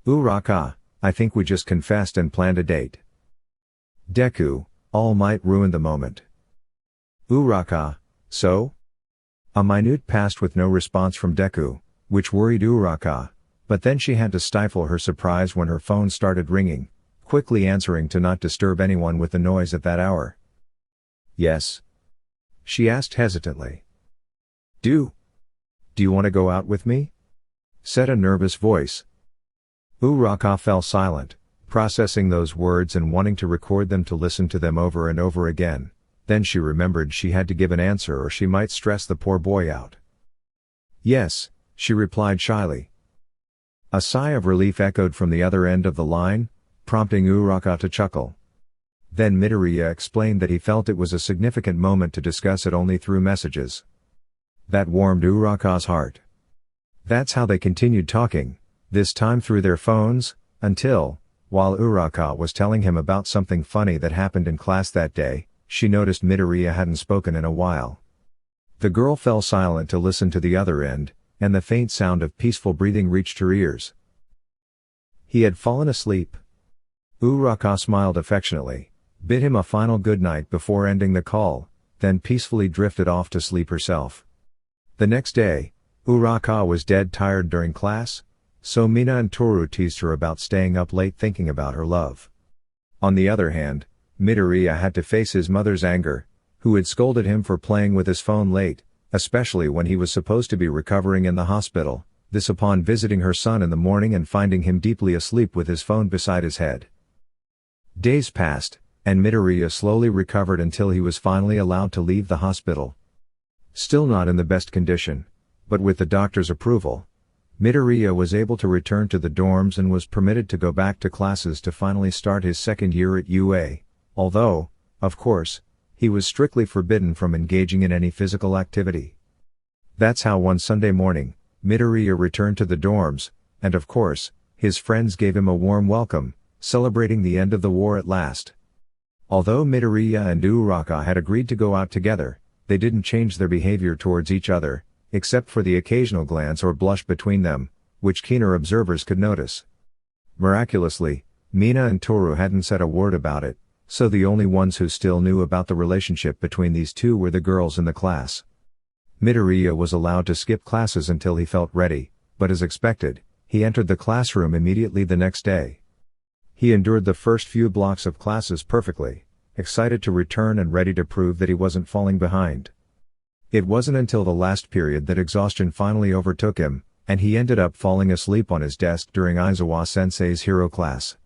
Uraraka, I think we just confessed and planned a date. Deku, All Might ruined the moment. Uraraka, so? A minute passed with no response from Deku, which worried Uraraka, but then she had to stifle her surprise when her phone started ringing, quickly answering to not disturb anyone with the noise at that hour. Yes? She asked hesitantly. Do you want to go out with me? Said a nervous voice. Uraraka fell silent, processing those words and wanting to record them to listen to them over and over again. Then she remembered she had to give an answer or she might stress the poor boy out. Yes, she replied shyly. A sigh of relief echoed from the other end of the line, prompting Uraraka to chuckle. Then Midoriya explained that he felt it was a significant moment to discuss it only through messages. That warmed Uraraka's heart. That's how they continued talking, this time through their phones, until, while Uraraka was telling him about something funny that happened in class that day, she noticed Midoriya hadn't spoken in a while. The girl fell silent to listen to the other end, and the faint sound of peaceful breathing reached her ears. He had fallen asleep. Uraraka smiled affectionately, bid him a final good night before ending the call, then peacefully drifted off to sleep herself. The next day, Uraraka was dead tired during class, so Mina and Toru teased her about staying up late thinking about her love. On the other hand, Midoriya had to face his mother's anger, who had scolded him for playing with his phone late, especially when he was supposed to be recovering in the hospital, this upon visiting her son in the morning and finding him deeply asleep with his phone beside his head. Days passed, and Midoriya slowly recovered until he was finally allowed to leave the hospital. Still not in the best condition, but with the doctor's approval, Midoriya was able to return to the dorms and was permitted to go back to classes to finally start his second year at UA, although, of course, he was strictly forbidden from engaging in any physical activity. That's how one Sunday morning, Midoriya returned to the dorms, and of course, his friends gave him a warm welcome, celebrating the end of the war at last. Although Midoriya and Uraraka had agreed to go out together, they didn't change their behavior towards each other, except for the occasional glance or blush between them, which keener observers could notice. Miraculously, Mina and Toru hadn't said a word about it, so the only ones who still knew about the relationship between these two were the girls in the class. Midoriya was allowed to skip classes until he felt ready, but as expected, he entered the classroom immediately the next day. He endured the first few blocks of classes perfectly, excited to return and ready to prove that he wasn't falling behind. It wasn't until the last period that exhaustion finally overtook him, and he ended up falling asleep on his desk during Aizawa-sensei's hero class.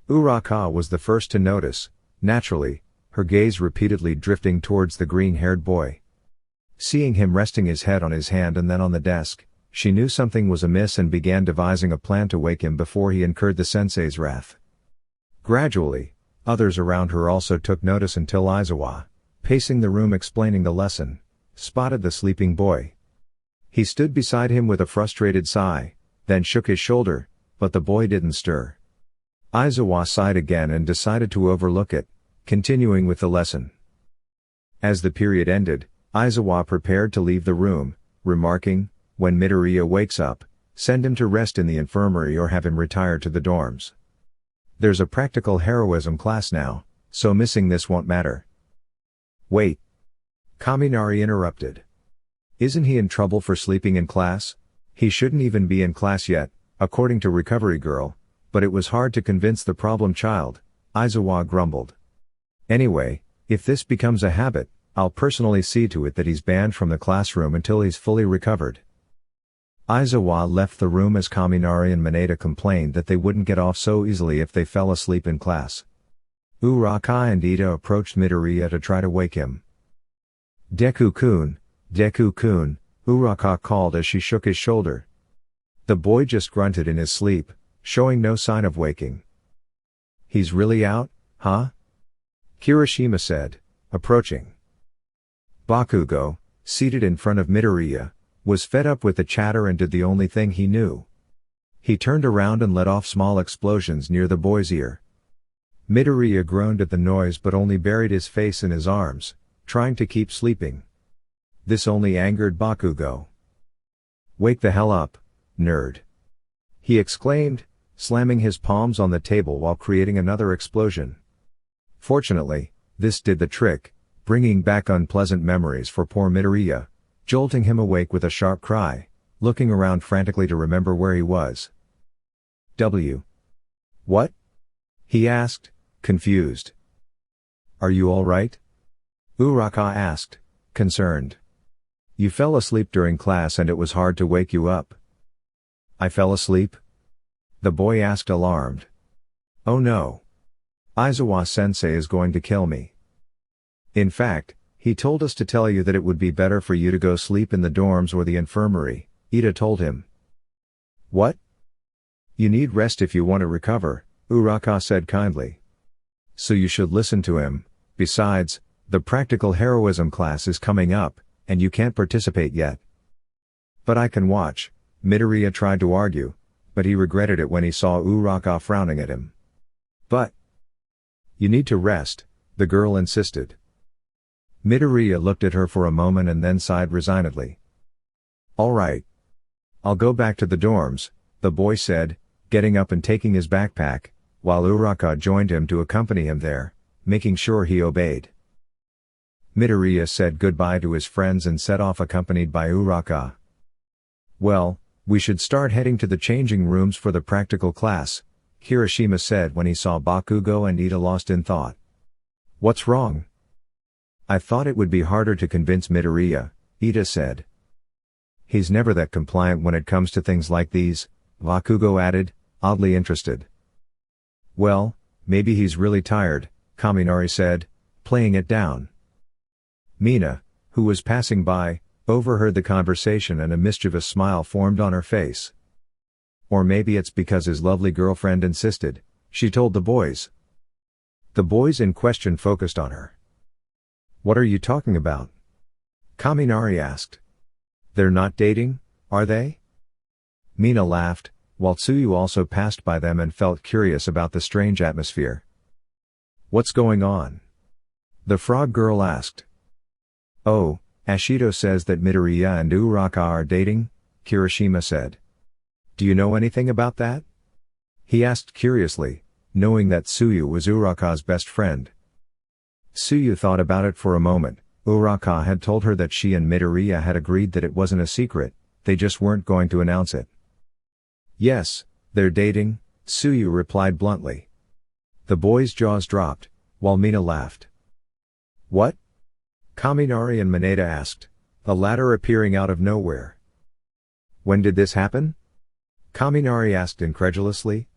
Uraraka was the first to notice, naturally, her gaze repeatedly drifting towards the green-haired boy. Seeing him resting his head on his hand and then on the desk, she knew something was amiss and began devising a plan to wake him before he incurred the sensei's wrath. Gradually, others around her also took notice until Aizawa, pacing the room explaining the lesson, spotted the sleeping boy. He stood beside him with a frustrated sigh, then shook his shoulder, but the boy didn't stir. Aizawa sighed again and decided to overlook it, continuing with the lesson. As the period ended, Aizawa prepared to leave the room, remarking, "When Midoriya wakes up, send him to rest in the infirmary or have him retire to the dorms. There's a practical heroism class now, so missing this won't matter." "Wait." Kaminari interrupted. "Isn't he in trouble for sleeping in class? He shouldn't even be in class yet, according to Recovery Girl, but it was hard to convince the problem child," Aizawa grumbled. "Anyway, if this becomes a habit, I'll personally see to it that he's banned from the classroom until he's fully recovered." Aizawa left the room as Kaminari and Mineta complained that they wouldn't get off so easily if they fell asleep in class. Uraraka and Ida approached Midoriya to try to wake him. Deku-kun, Deku-kun," Uraraka called as she shook his shoulder. The boy just grunted in his sleep, showing no sign of waking. "He's really out, huh?" Kirishima said, approaching. Bakugo, seated in front of Midoriya, was fed up with the chatter and did the only thing he knew. He turned around and let off small explosions near the boy's ear. Midoriya groaned at the noise but only buried his face in his arms, trying to keep sleeping. This only angered Bakugo. "Wake the hell up, nerd!" he exclaimed, slamming his palms on the table while creating another explosion. Fortunately, this did the trick, bringing back unpleasant memories for poor Midoriya, jolting him awake with a sharp cry, looking around frantically to remember where he was. What?" he asked, confused. "Are you all right?" Uraraka asked, concerned. "You fell asleep during class and it was hard to wake you up." "I fell asleep?" the boy asked, alarmed. "Oh no. Aizawa-sensei is going to kill me. In fact, he told us to tell you that it would be better for you to go sleep in the dorms or the infirmary," Ida told him. "What? You need rest if you want to recover," Uraraka said kindly. "So you should listen to him. Besides, the practical heroism class is coming up, and you can't participate yet." "But I can watch," Midoriya tried to argue, but he regretted it when he saw Uraraka frowning at him. "But you need to rest," the girl insisted. Midoriya looked at her for a moment and then sighed resignedly. "All right. I'll go back to the dorms," the boy said, getting up and taking his backpack, while Uraraka joined him to accompany him there, making sure he obeyed. Midoriya said goodbye to his friends and set off accompanied by Uraraka. "Well, we should start heading to the changing rooms for the practical class," Kirishima said when he saw Bakugo and Ida lost in thought. "What's wrong?" "I thought it would be harder to convince Midoriya," Ida said. "He's never that compliant when it comes to things like these," Bakugo added, oddly interested. "Well, maybe he's really tired," Kaminari said, playing it down. Mina, who was passing by, overheard the conversation and a mischievous smile formed on her face. Or maybe it's because his lovely girlfriend insisted, she told the boys. The boys in question focused on her. What are you talking about? Kaminari asked. They're not dating, are they? Mina laughed, while Tsuyu also passed by them and felt curious about the strange atmosphere. What's going on? The frog girl asked. Oh, Ashido says that Midoriya and Uraraka are dating, Kirishima said. Do you know anything about that? He asked curiously, knowing that Tsuyu was Uraraka's best friend. Tsuyu thought about it for a moment. Uraraka had told her that she and Midoriya had agreed that it wasn't a secret, they just weren't going to announce it. Yes, they're dating, Tsuyu replied bluntly. The boys' jaws dropped, while Mina laughed. What? Kaminari and Mineta asked, the latter appearing out of nowhere. When did this happen? Kaminari asked incredulously.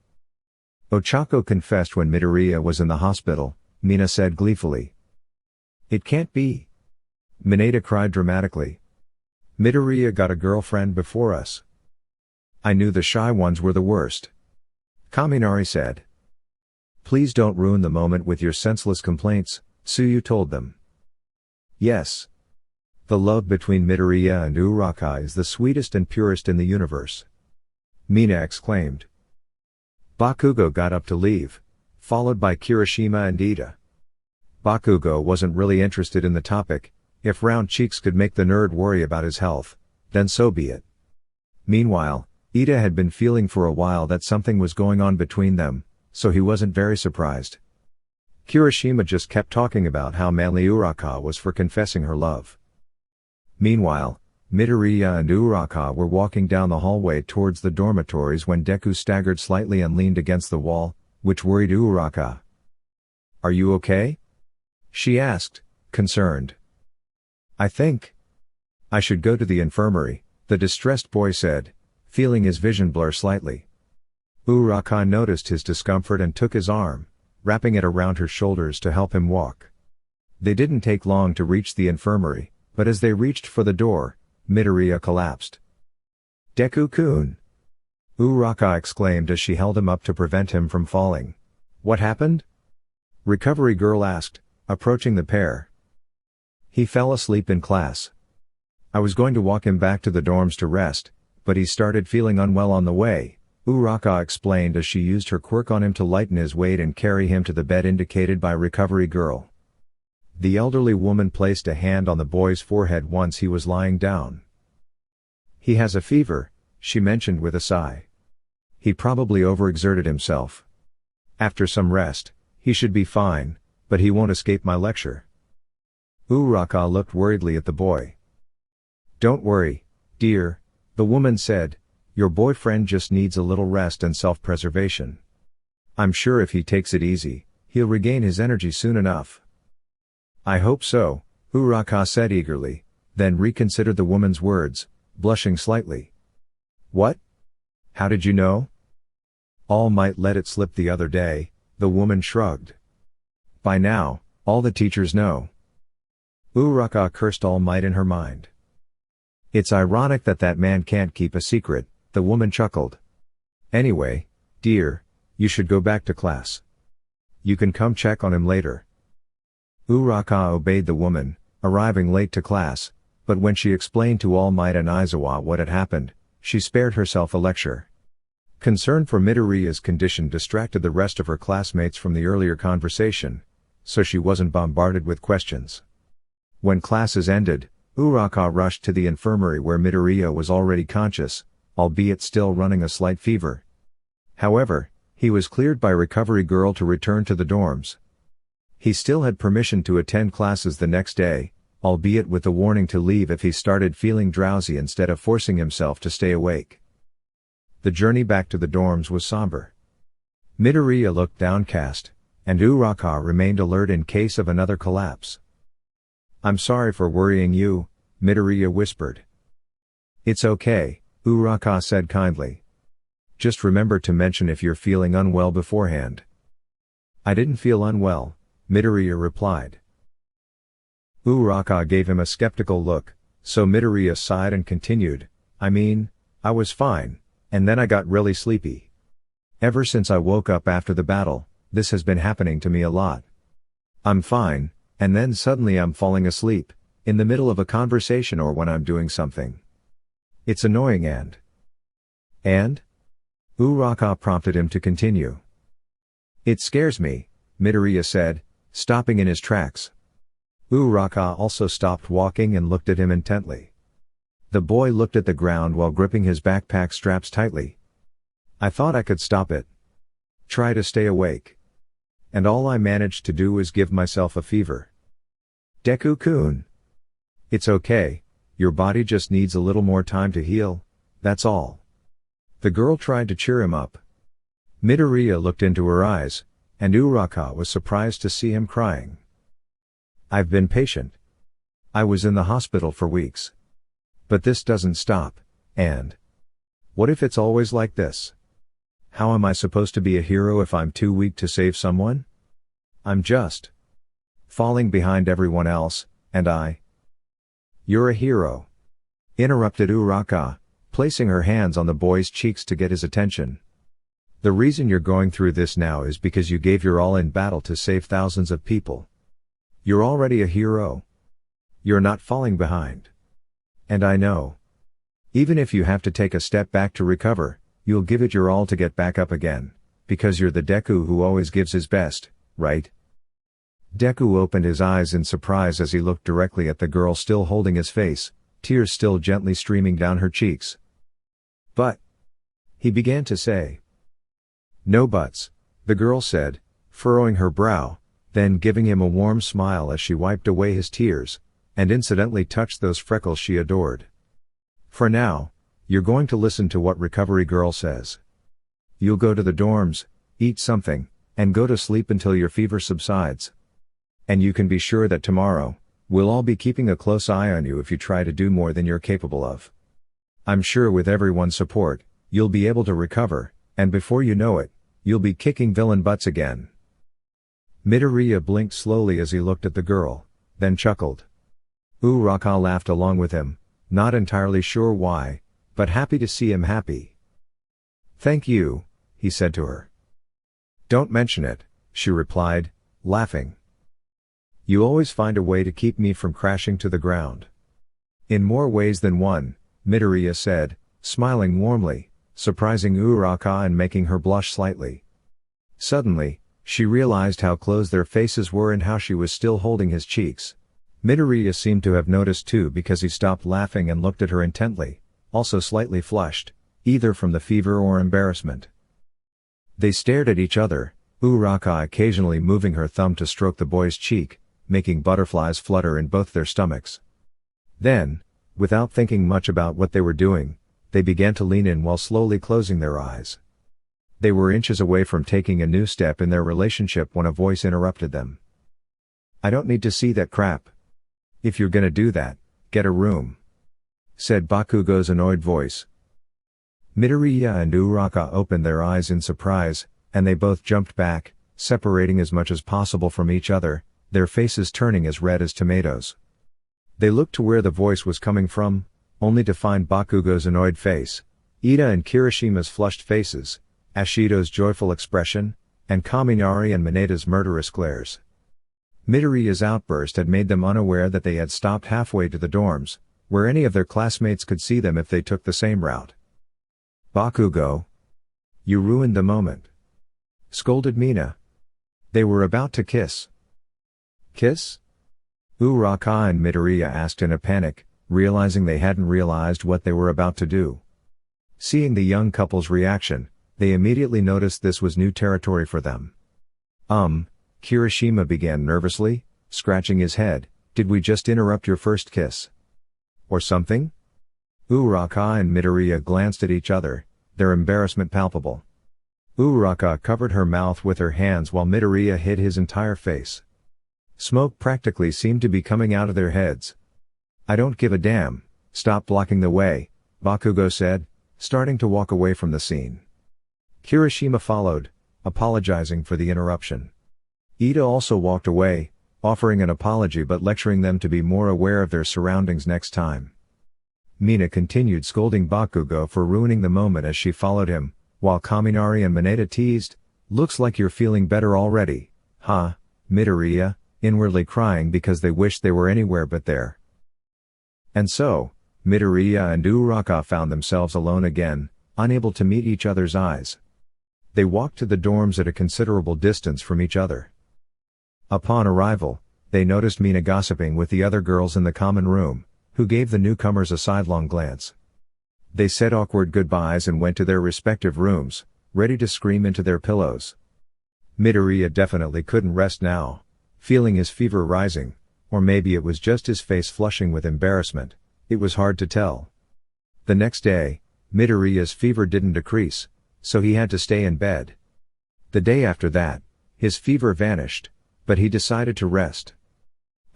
Ochako confessed when Midoriya was in the hospital, Mina said gleefully. It can't be. Mineta cried dramatically. Midoriya got a girlfriend before us. I knew the shy ones were the worst. Kaminari said. Please don't ruin the moment with your senseless complaints, Tsuyu told them. Yes. The love between Midoriya and Uraraka is the sweetest and purest in the universe. Mina exclaimed. Bakugo got up to leave, followed by Kirishima and Ida. Bakugo wasn't really interested in the topic. If Round Cheeks could make the nerd worry about his health, then so be it. Meanwhile, Ida had been feeling for a while that something was going on between them, so he wasn't very surprised. Kirishima just kept talking about how manly Uraraka was for confessing her love. Meanwhile, Midoriya and Uraraka were walking down the hallway towards the dormitories when Deku staggered slightly and leaned against the wall, which worried Uraraka. Are you okay? She asked, concerned. I think I should go to the infirmary, the distressed boy said, feeling his vision blur slightly. Uraraka noticed his discomfort and took his arm, wrapping it around her shoulders to help him walk. They didn't take long to reach the infirmary, but as they reached for the door, Midoriya collapsed. Deku-kun! Uraraka exclaimed as she held him up to prevent him from falling. What happened? Recovery girl asked, approaching the pair. He fell asleep in class. I was going to walk him back to the dorms to rest, but he started feeling unwell on the way, Uraraka explained as she used her quirk on him to lighten his weight and carry him to the bed indicated by recovery girl. The elderly woman placed a hand on the boy's forehead once he was lying down. He has a fever, she mentioned with a sigh. He probably overexerted himself. After some rest, he should be fine, but he won't escape my lecture. Uraraka looked worriedly at the boy. Don't worry, dear, the woman said, your boyfriend just needs a little rest and self-preservation. I'm sure if he takes it easy, he'll regain his energy soon enough. I hope so, Uraraka said eagerly, then reconsidered the woman's words, blushing slightly. What? How did you know? All Might let it slip the other day, the woman shrugged. By now, all the teachers know. Uraraka cursed All Might in her mind. It's ironic that that man can't keep a secret, the woman chuckled. Anyway, dear, you should go back to class. You can come check on him later. Uraraka obeyed the woman, arriving late to class, but when she explained to All Might and Aizawa what had happened, she spared herself a lecture. Concern for Midoriya's condition distracted the rest of her classmates from the earlier conversation, so she wasn't bombarded with questions. When classes ended, Uraraka rushed to the infirmary where Midoriya was already conscious, albeit still running a slight fever. However, he was cleared by recovery girl to return to the dorms. He still had permission to attend classes the next day, albeit with the warning to leave if he started feeling drowsy instead of forcing himself to stay awake. The journey back to the dorms was somber. Midoriya looked downcast, and Uraraka remained alert in case of another collapse. I'm sorry for worrying you, Midoriya whispered. It's okay, Uraraka said kindly. Just remember to mention if you're feeling unwell beforehand. I didn't feel unwell, Midoriya replied. Uraraka gave him a skeptical look, So Midoriya sighed and continued, I mean, I was fine, and then I got really sleepy. Ever since I woke up after the battle, this has been happening to me a lot. I'm fine, and then suddenly I'm falling asleep, in the middle of a conversation or when I'm doing something. It's annoying and... Uraraka prompted him to continue. It scares me, Midoriya said, stopping in his tracks. Uraraka also stopped walking and looked at him intently. The boy looked at the ground while gripping his backpack straps tightly. I thought I could stop it. Try to stay awake. And all I managed to do was give myself a fever. Deku-kun. It's okay, your body just needs a little more time to heal, that's all. The girl tried to cheer him up. Midoriya looked into her eyes, and Uraraka was surprised to see him crying. I've been patient. I was in the hospital for weeks. But this doesn't stop, and... what if it's always like this? How am I supposed to be a hero if I'm too weak to save someone? I'm just... falling behind everyone else, and I... You're a hero. Interrupted Uraraka, placing her hands on the boy's cheeks to get his attention. The reason you're going through this now is because you gave your all in battle to save thousands of people. You're already a hero. You're not falling behind. And I know. Even if you have to take a step back to recover, you'll give it your all to get back up again, because you're the Deku who always gives his best, right? Deku opened his eyes in surprise as he looked directly at the girl still holding his face, tears still gently streaming down her cheeks. But... he began to say. No buts, the girl said, furrowing her brow, then giving him a warm smile as she wiped away his tears, and incidentally touched those freckles she adored. For now, you're going to listen to what Recovery Girl says. You'll go to the dorms, eat something, and go to sleep until your fever subsides. And you can be sure that tomorrow, we'll all be keeping a close eye on you if you try to do more than you're capable of. I'm sure with everyone's support, you'll be able to recover, and before you know it, you'll be kicking villain butts again. Midoriya blinked slowly as he looked at the girl, then chuckled. Uraraka laughed along with him, not entirely sure why, but happy to see him happy. Thank you, he said to her. Don't mention it, she replied, laughing. You always find a way to keep me from crashing to the ground. In more ways than one, Midoriya said, smiling warmly, surprising Uraraka and making her blush slightly. Suddenly, she realized how close their faces were and how she was still holding his cheeks. Midoriya seemed to have noticed too because he stopped laughing and looked at her intently, also slightly flushed, either from the fever or embarrassment. They stared at each other, Uraraka occasionally moving her thumb to stroke the boy's cheek, making butterflies flutter in both their stomachs. Then, without thinking much about what they were doing, they began to lean in while slowly closing their eyes. They were inches away from taking a new step in their relationship when a voice interrupted them. I don't need to see that crap. If you're gonna do that, get a room, said Bakugo's annoyed voice. Midoriya and Uraraka opened their eyes in surprise, and they both jumped back, separating as much as possible from each other, their faces turning as red as tomatoes. They looked to where the voice was coming from, only to find Bakugo's annoyed face, Ida and Kirishima's flushed faces, Ashido's joyful expression, and Kaminari and Mineta's murderous glares. Midoriya's outburst had made them unaware that they had stopped halfway to the dorms, where any of their classmates could see them if they took the same route. Bakugo. You ruined the moment, scolded Mina. They were about to kiss. Kiss? Uraraka and Midoriya asked in a panic, realizing they hadn't realized what they were about to do. Seeing the young couple's reaction, they immediately noticed this was new territory for them. Kirishima began nervously, scratching his head, did we just interrupt your first kiss? Or something? Uraraka and Midoriya glanced at each other, their embarrassment palpable. Uraraka covered her mouth with her hands while Midoriya hid his entire face. Smoke practically seemed to be coming out of their heads. I don't give a damn, stop blocking the way, Bakugo said, starting to walk away from the scene. Kirishima followed, apologizing for the interruption. Ida also walked away, offering an apology but lecturing them to be more aware of their surroundings next time. Mina continued scolding Bakugo for ruining the moment as she followed him, while Kaminari and Mineta teased, "Looks like you're feeling better already, huh, Midoriya," inwardly crying because they wished they were anywhere but there. And so, Midoriya and Uraraka found themselves alone again, unable to meet each other's eyes. They walked to the dorms at a considerable distance from each other. Upon arrival, they noticed Mina gossiping with the other girls in the common room, who gave the newcomers a sidelong glance. They said awkward goodbyes and went to their respective rooms, ready to scream into their pillows. Midoriya definitely couldn't rest now, feeling his fever rising, or maybe it was just his face flushing with embarrassment, it was hard to tell. The next day, Midoriya's fever didn't decrease, so he had to stay in bed. The day after that, his fever vanished, but he decided to rest.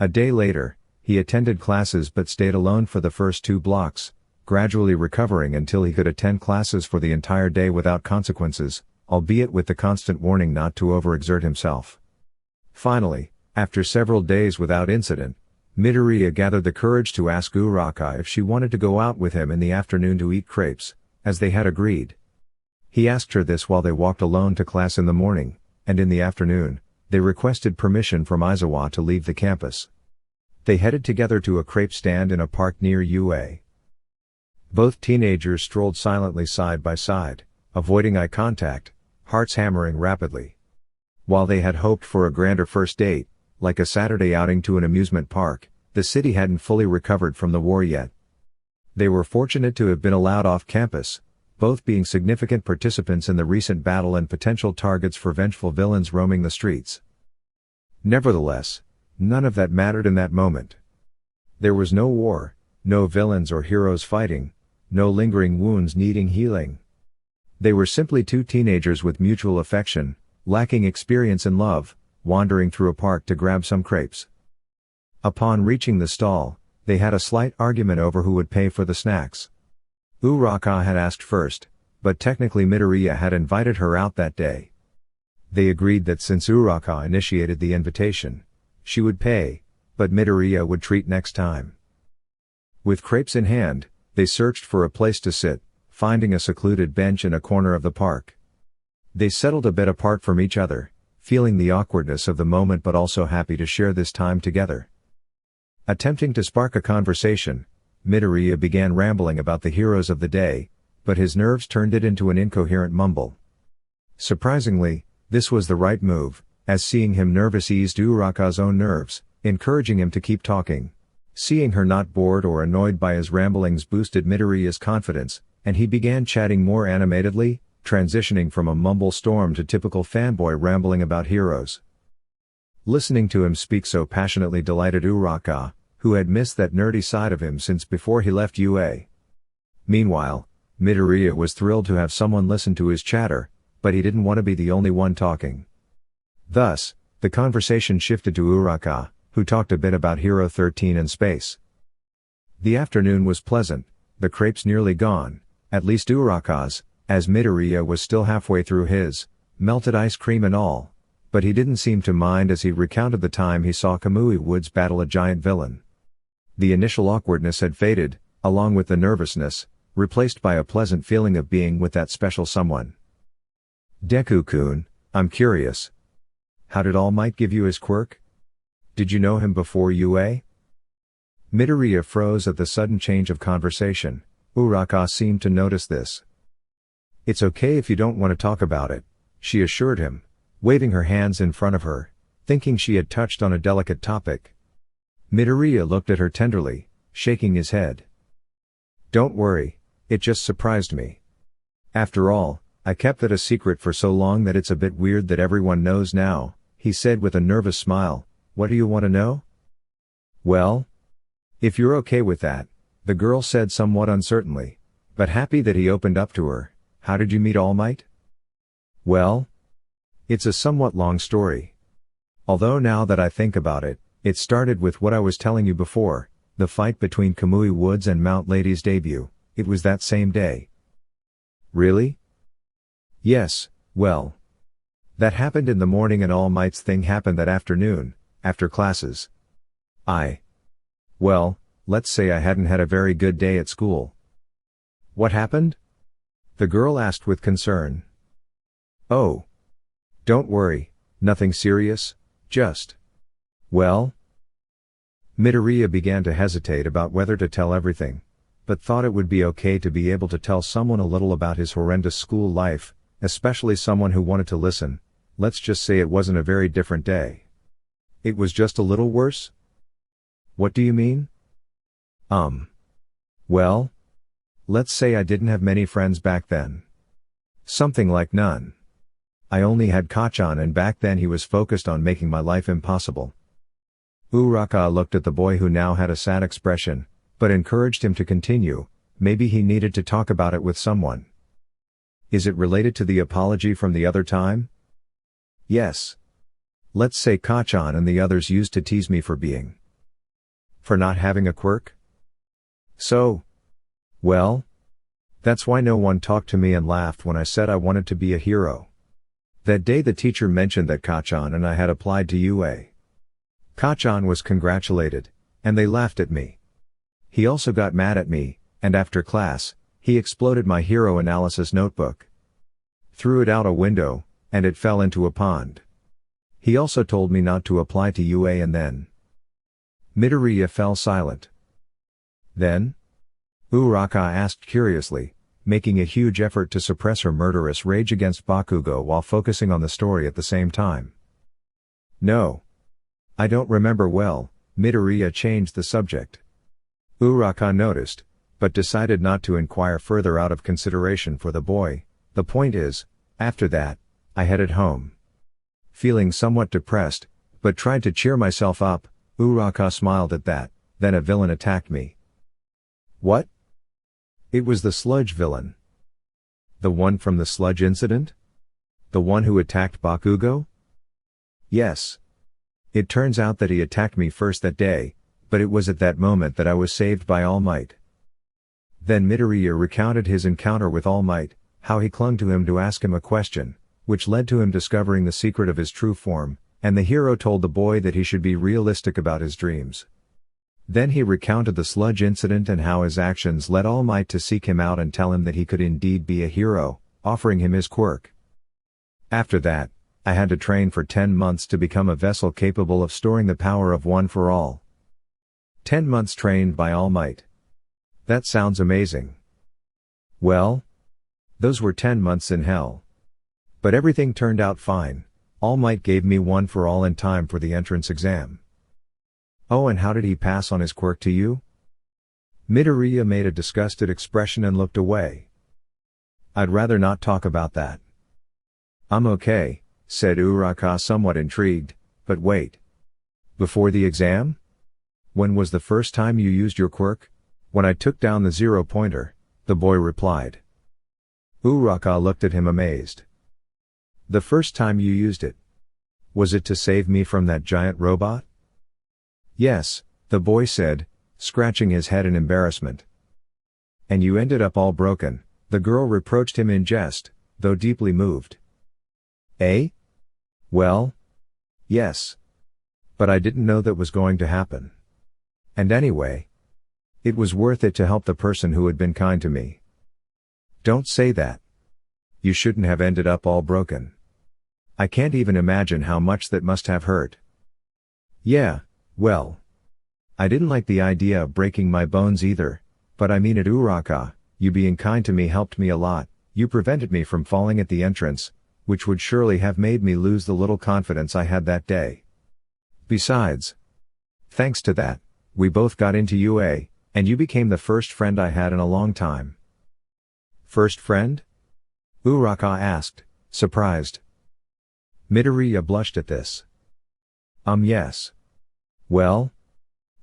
A day later, he attended classes but stayed alone for the first 2 blocks, gradually recovering until he could attend classes for the entire day without consequences, albeit with the constant warning not to overexert himself. Finally, after several days without incident, Midoriya gathered the courage to ask Uraraka if she wanted to go out with him in the afternoon to eat crepes, as they had agreed. He asked her this while they walked alone to class in the morning, and in the afternoon, they requested permission from Aizawa to leave the campus. They headed together to a crepe stand in a park near UA. Both teenagers strolled silently side by side, avoiding eye contact, hearts hammering rapidly. While they had hoped for a grander first date, like a Saturday outing to an amusement park, the city hadn't fully recovered from the war yet. They were fortunate to have been allowed off campus, both being significant participants in the recent battle and potential targets for vengeful villains roaming the streets. Nevertheless, none of that mattered in that moment. There was no war, no villains or heroes fighting, no lingering wounds needing healing. They were simply 2 teenagers with mutual affection, lacking experience in love, wandering through a park to grab some crepes. Upon reaching the stall, they had a slight argument over who would pay for the snacks. Uraraka had asked first, but technically Midoriya had invited her out that day. They agreed that since Uraraka initiated the invitation, she would pay, but Midoriya would treat next time. With crepes in hand, they searched for a place to sit, finding a secluded bench in a corner of the park. They settled a bit apart from each other, feeling the awkwardness of the moment but also happy to share this time together. Attempting to spark a conversation, Midoriya began rambling about the heroes of the day, but his nerves turned it into an incoherent mumble. Surprisingly, this was the right move, as seeing him nervous eased Uraraka's own nerves, encouraging him to keep talking. Seeing her not bored or annoyed by his ramblings boosted Midoriya's confidence, and he began chatting more animatedly, transitioning from a mumble storm to typical fanboy rambling about heroes. Listening to him speak so passionately delighted Uraraka, who had missed that nerdy side of him since before he left UA. Meanwhile, Midoriya was thrilled to have someone listen to his chatter, but he didn't want to be the only one talking. Thus, the conversation shifted to Uraraka, who talked a bit about Hero 13 and space. The afternoon was pleasant, the crepes nearly gone, at least Uraraka's, as Midoriya was still halfway through his, melted ice cream and all, but he didn't seem to mind as he recounted the time he saw Kamui Woods battle a giant villain. The initial awkwardness had faded, along with the nervousness, replaced by a pleasant feeling of being with that special someone. Deku-kun, I'm curious. How did All Might give you his quirk? Did you know him before UA? Midoriya froze at the sudden change of conversation. Uraraka seemed to notice this. It's okay if you don't want to talk about it, she assured him, waving her hands in front of her, thinking she had touched on a delicate topic. Midoriya looked at her tenderly, shaking his head. Don't worry, it just surprised me. After all, I kept it a secret for so long that it's a bit weird that everyone knows now, he said with a nervous smile. What do you want to know? Well? If you're okay with that, the girl said somewhat uncertainly, but happy that he opened up to her. How did you meet All Might? Well? It's a somewhat long story. Although now that I think about it, it started with what I was telling you before, the fight between Kamui Woods and Mount Lady's debut. It was that same day. Really? Yes, well. That happened in the morning and All Might's thing happened that afternoon, after classes. Well, let's say I hadn't had a very good day at school. What happened? The girl asked with concern. Oh. Don't worry, nothing serious, just. Well? Midoriya began to hesitate about whether to tell everything, but thought it would be okay to be able to tell someone a little about his horrendous school life, especially someone who wanted to listen. Let's just say it wasn't a very different day. It was just a little worse? What do you mean? Well? Let's say I didn't have many friends back then. Something like none. I only had Kachan, and back then he was focused on making my life impossible. Uraraka looked at the boy, who now had a sad expression, but encouraged him to continue. Maybe he needed to talk about it with someone. Is it related to the apology from the other time? Yes. Let's say Kachan and the others used to tease me for not having a quirk? So? Well? That's why no one talked to me and laughed when I said I wanted to be a hero. That day the teacher mentioned that Kachan and I had applied to UA. Kachan was congratulated, and they laughed at me. He also got mad at me, and after class, he exploded my hero analysis notebook. Threw it out a window, and it fell into a pond. He also told me not to apply to UA, and then Midoriya fell silent. Then? Uraraka asked curiously, making a huge effort to suppress her murderous rage against Bakugo while focusing on the story at the same time. No. I don't remember well. Midoriya changed the subject. Uraraka noticed, but decided not to inquire further out of consideration for the boy. The point is, after that, I headed home. Feeling somewhat depressed, but tried to cheer myself up. Uraraka smiled at that. Then a villain attacked me. What? It was the sludge villain. The one from the sludge incident? The one who attacked Bakugo? Yes. It turns out that he attacked me first that day, but it was at that moment that I was saved by All Might. Then Midoriya recounted his encounter with All Might, how he clung to him to ask him a question, which led to him discovering the secret of his true form, and the hero told the boy that he should be realistic about his dreams. Then he recounted the sludge incident and how his actions led All Might to seek him out and tell him that he could indeed be a hero, offering him his quirk. After that, I had to train for 10 months to become a vessel capable of storing the power of One for All. 10 months trained by All Might. That sounds amazing. Well? Those were 10 months in hell. But everything turned out fine. All Might gave me One for All in time for the entrance exam. Oh, and how did he pass on his quirk to you? Midoriya made a disgusted expression and looked away. I'd rather not talk about that. I'm okay, said Uraraka, somewhat intrigued, but wait. Before the exam? When was the first time you used your quirk? When I took down the 0-pointer, the boy replied. Uraraka looked at him amazed. The first time you used it? Was it to save me from that giant robot? Yes, the boy said, scratching his head in embarrassment. And you ended up all broken, the girl reproached him in jest, though deeply moved. Eh? Well? Yes. But I didn't know that was going to happen. And anyway, it was worth it to help the person who had been kind to me. Don't say that. You shouldn't have ended up all broken. I can't even imagine how much that must have hurt. Yeah. Well, I didn't like the idea of breaking my bones either, but I mean it, Uraraka, you being kind to me helped me a lot. You prevented me from falling at the entrance, which would surely have made me lose the little confidence I had that day. Besides, thanks to that, we both got into UA, and you became the first friend I had in a long time. First friend? Uraraka asked, surprised. Midoriya blushed at this. Yes. Well?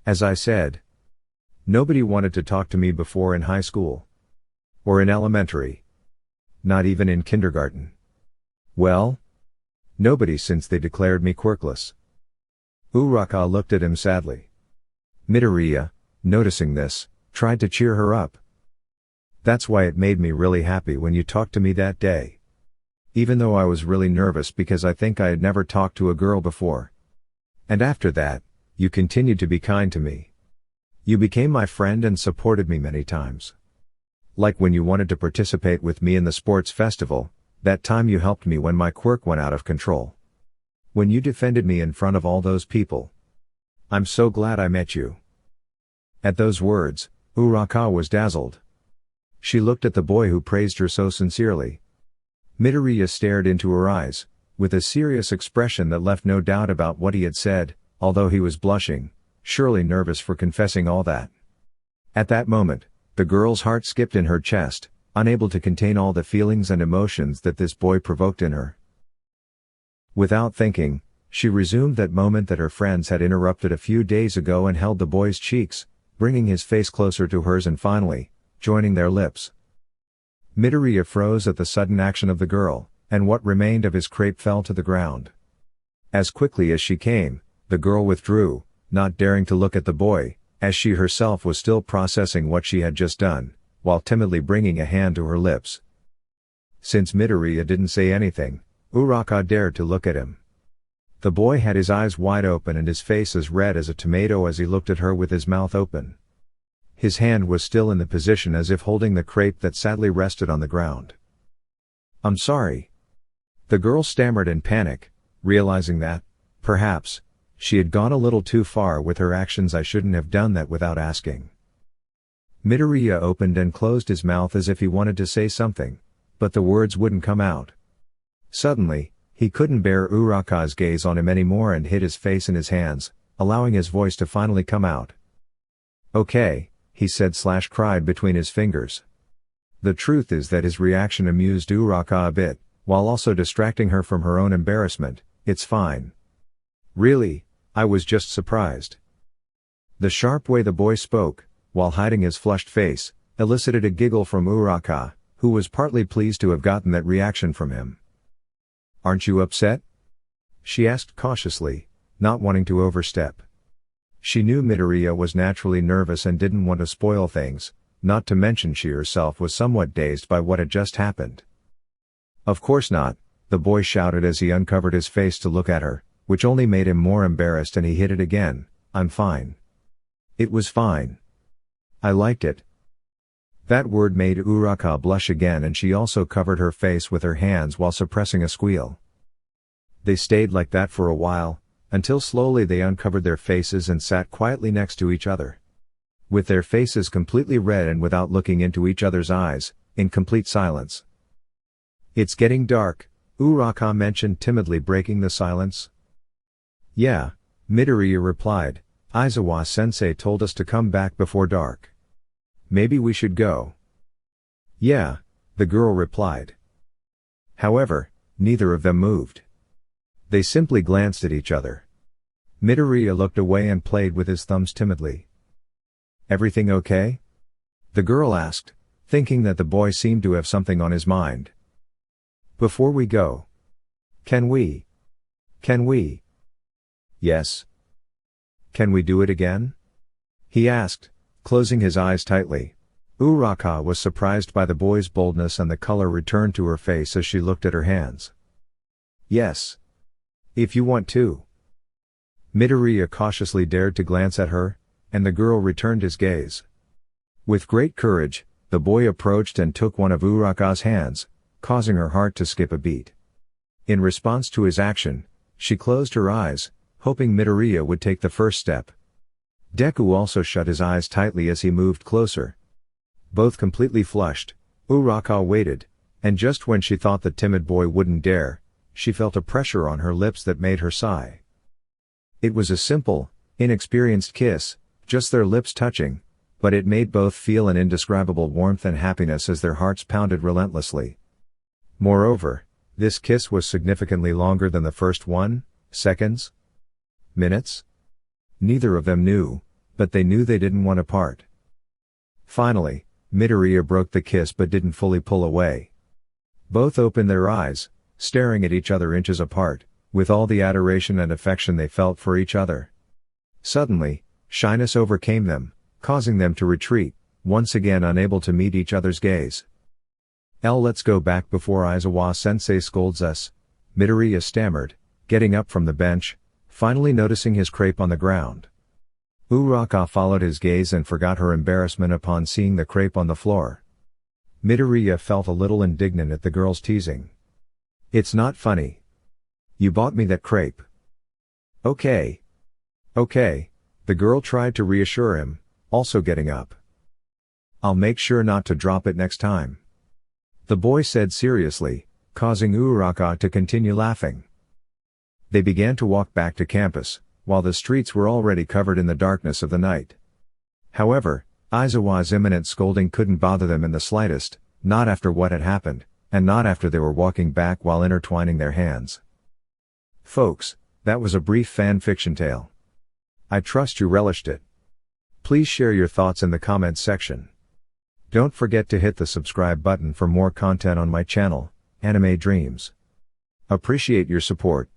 As I said, nobody wanted to talk to me before in high school. Or in elementary. Not even in kindergarten. Well? Nobody since they declared me quirkless. Uraraka looked at him sadly. Midoriya, noticing this, tried to cheer her up. That's why it made me really happy when you talked to me that day. Even though I was really nervous because I think I had never talked to a girl before. And after that, you continued to be kind to me. You became my friend and supported me many times. Like when you wanted to participate with me in the sports festival, that time you helped me when my quirk went out of control. When you defended me in front of all those people. I'm so glad I met you." At those words, Uraraka was dazzled. She looked at the boy who praised her so sincerely. Midoriya stared into her eyes, with a serious expression that left no doubt about what he had said, although he was blushing, surely nervous for confessing all that. At that moment, the girl's heart skipped in her chest, unable to contain all the feelings and emotions that this boy provoked in her. Without thinking, she resumed that moment that her friends had interrupted a few days ago and held the boy's cheeks, bringing his face closer to hers and finally, joining their lips. Midoriya froze at the sudden action of the girl, and what remained of his crepe fell to the ground. As quickly as she came, the girl withdrew, not daring to look at the boy, as she herself was still processing what she had just done, while timidly bringing a hand to her lips. Since Midoriya didn't say anything, Uraraka dared to look at him. The boy had his eyes wide open and his face as red as a tomato as he looked at her with his mouth open. His hand was still in the position as if holding the crepe that sadly rested on the ground. "I'm sorry." The girl stammered in panic, realizing that, perhaps, she had gone a little too far with her actions. "I shouldn't have done that without asking." Midoriya opened and closed his mouth as if he wanted to say something, but the words wouldn't come out. Suddenly, he couldn't bear Uraraka's gaze on him anymore and hid his face in his hands, allowing his voice to finally come out. "Okay," he said/cried between his fingers. The truth is that his reaction amused Uraraka a bit, while also distracting her from her own embarrassment. "It's fine. Really, I was just surprised." The sharp way the boy spoke, while hiding his flushed face, elicited a giggle from Uraraka, who was partly pleased to have gotten that reaction from him. "Aren't you upset?" she asked cautiously, not wanting to overstep. She knew Midoriya was naturally nervous and didn't want to spoil things, not to mention she herself was somewhat dazed by what had just happened. "Of course not," the boy shouted as he uncovered his face to look at her, which only made him more embarrassed, and he hid it again. "I'm fine. It was fine. I liked it." That word made Uraraka blush again, and she also covered her face with her hands while suppressing a squeal. They stayed like that for a while, until slowly they uncovered their faces and sat quietly next to each other. With their faces completely red and without looking into each other's eyes, in complete silence. "It's getting dark," Uraraka mentioned timidly, breaking the silence. "Yeah," Midoriya replied, "Aizawa-sensei told us to come back before dark. Maybe we should go." "Yeah," the girl replied. However, neither of them moved. They simply glanced at each other. Midoriya looked away and played with his thumbs timidly. "Everything okay?" the girl asked, thinking that the boy seemed to have something on his mind. "Before we go. Can we? Yes. Can we do it again?" he asked, closing his eyes tightly. Uraraka was surprised by the boy's boldness, and the color returned to her face as she looked at her hands. "Yes. If you want to." Midoriya cautiously dared to glance at her, and the girl returned his gaze. With great courage, the boy approached and took one of Uraraka's hands, causing her heart to skip a beat. In response to his action, she closed her eyes, hoping Midoriya would take the first step. Deku also shut his eyes tightly as he moved closer. Both completely flushed, Uraraka waited, and just when she thought the timid boy wouldn't dare, she felt a pressure on her lips that made her sigh. It was a simple, inexperienced kiss, just their lips touching, but it made both feel an indescribable warmth and happiness as their hearts pounded relentlessly. Moreover, this kiss was significantly longer than the first one. Seconds? Minutes? Neither of them knew, but they knew they didn't want to part. Finally, Midoriya broke the kiss but didn't fully pull away. Both opened their eyes, staring at each other inches apart, with all the adoration and affection they felt for each other. Suddenly, shyness overcame them, causing them to retreat, once again unable to meet each other's gaze. Let's go back before Aizawa-sensei scolds us," Midoriya stammered, getting up from the bench, finally noticing his crepe on the ground. Uraraka followed his gaze and forgot her embarrassment upon seeing the crepe on the floor. Midoriya felt a little indignant at the girl's teasing. It's not funny. You bought me that crepe. Okay. Okay, the girl tried to reassure him, also getting up. I'll make sure not to drop it next time. The boy said seriously, causing Uraraka to continue laughing. They began to walk back to campus, while the streets were already covered in the darkness of the night. However, Aizawa's imminent scolding couldn't bother them in the slightest, not after what had happened, and not after they were walking back while intertwining their hands. Folks, that was a brief fan fiction tale. I trust you relished it. Please share your thoughts in the comments section. Don't forget to hit the subscribe button for more content on my channel, Anime Dreams. Appreciate your support.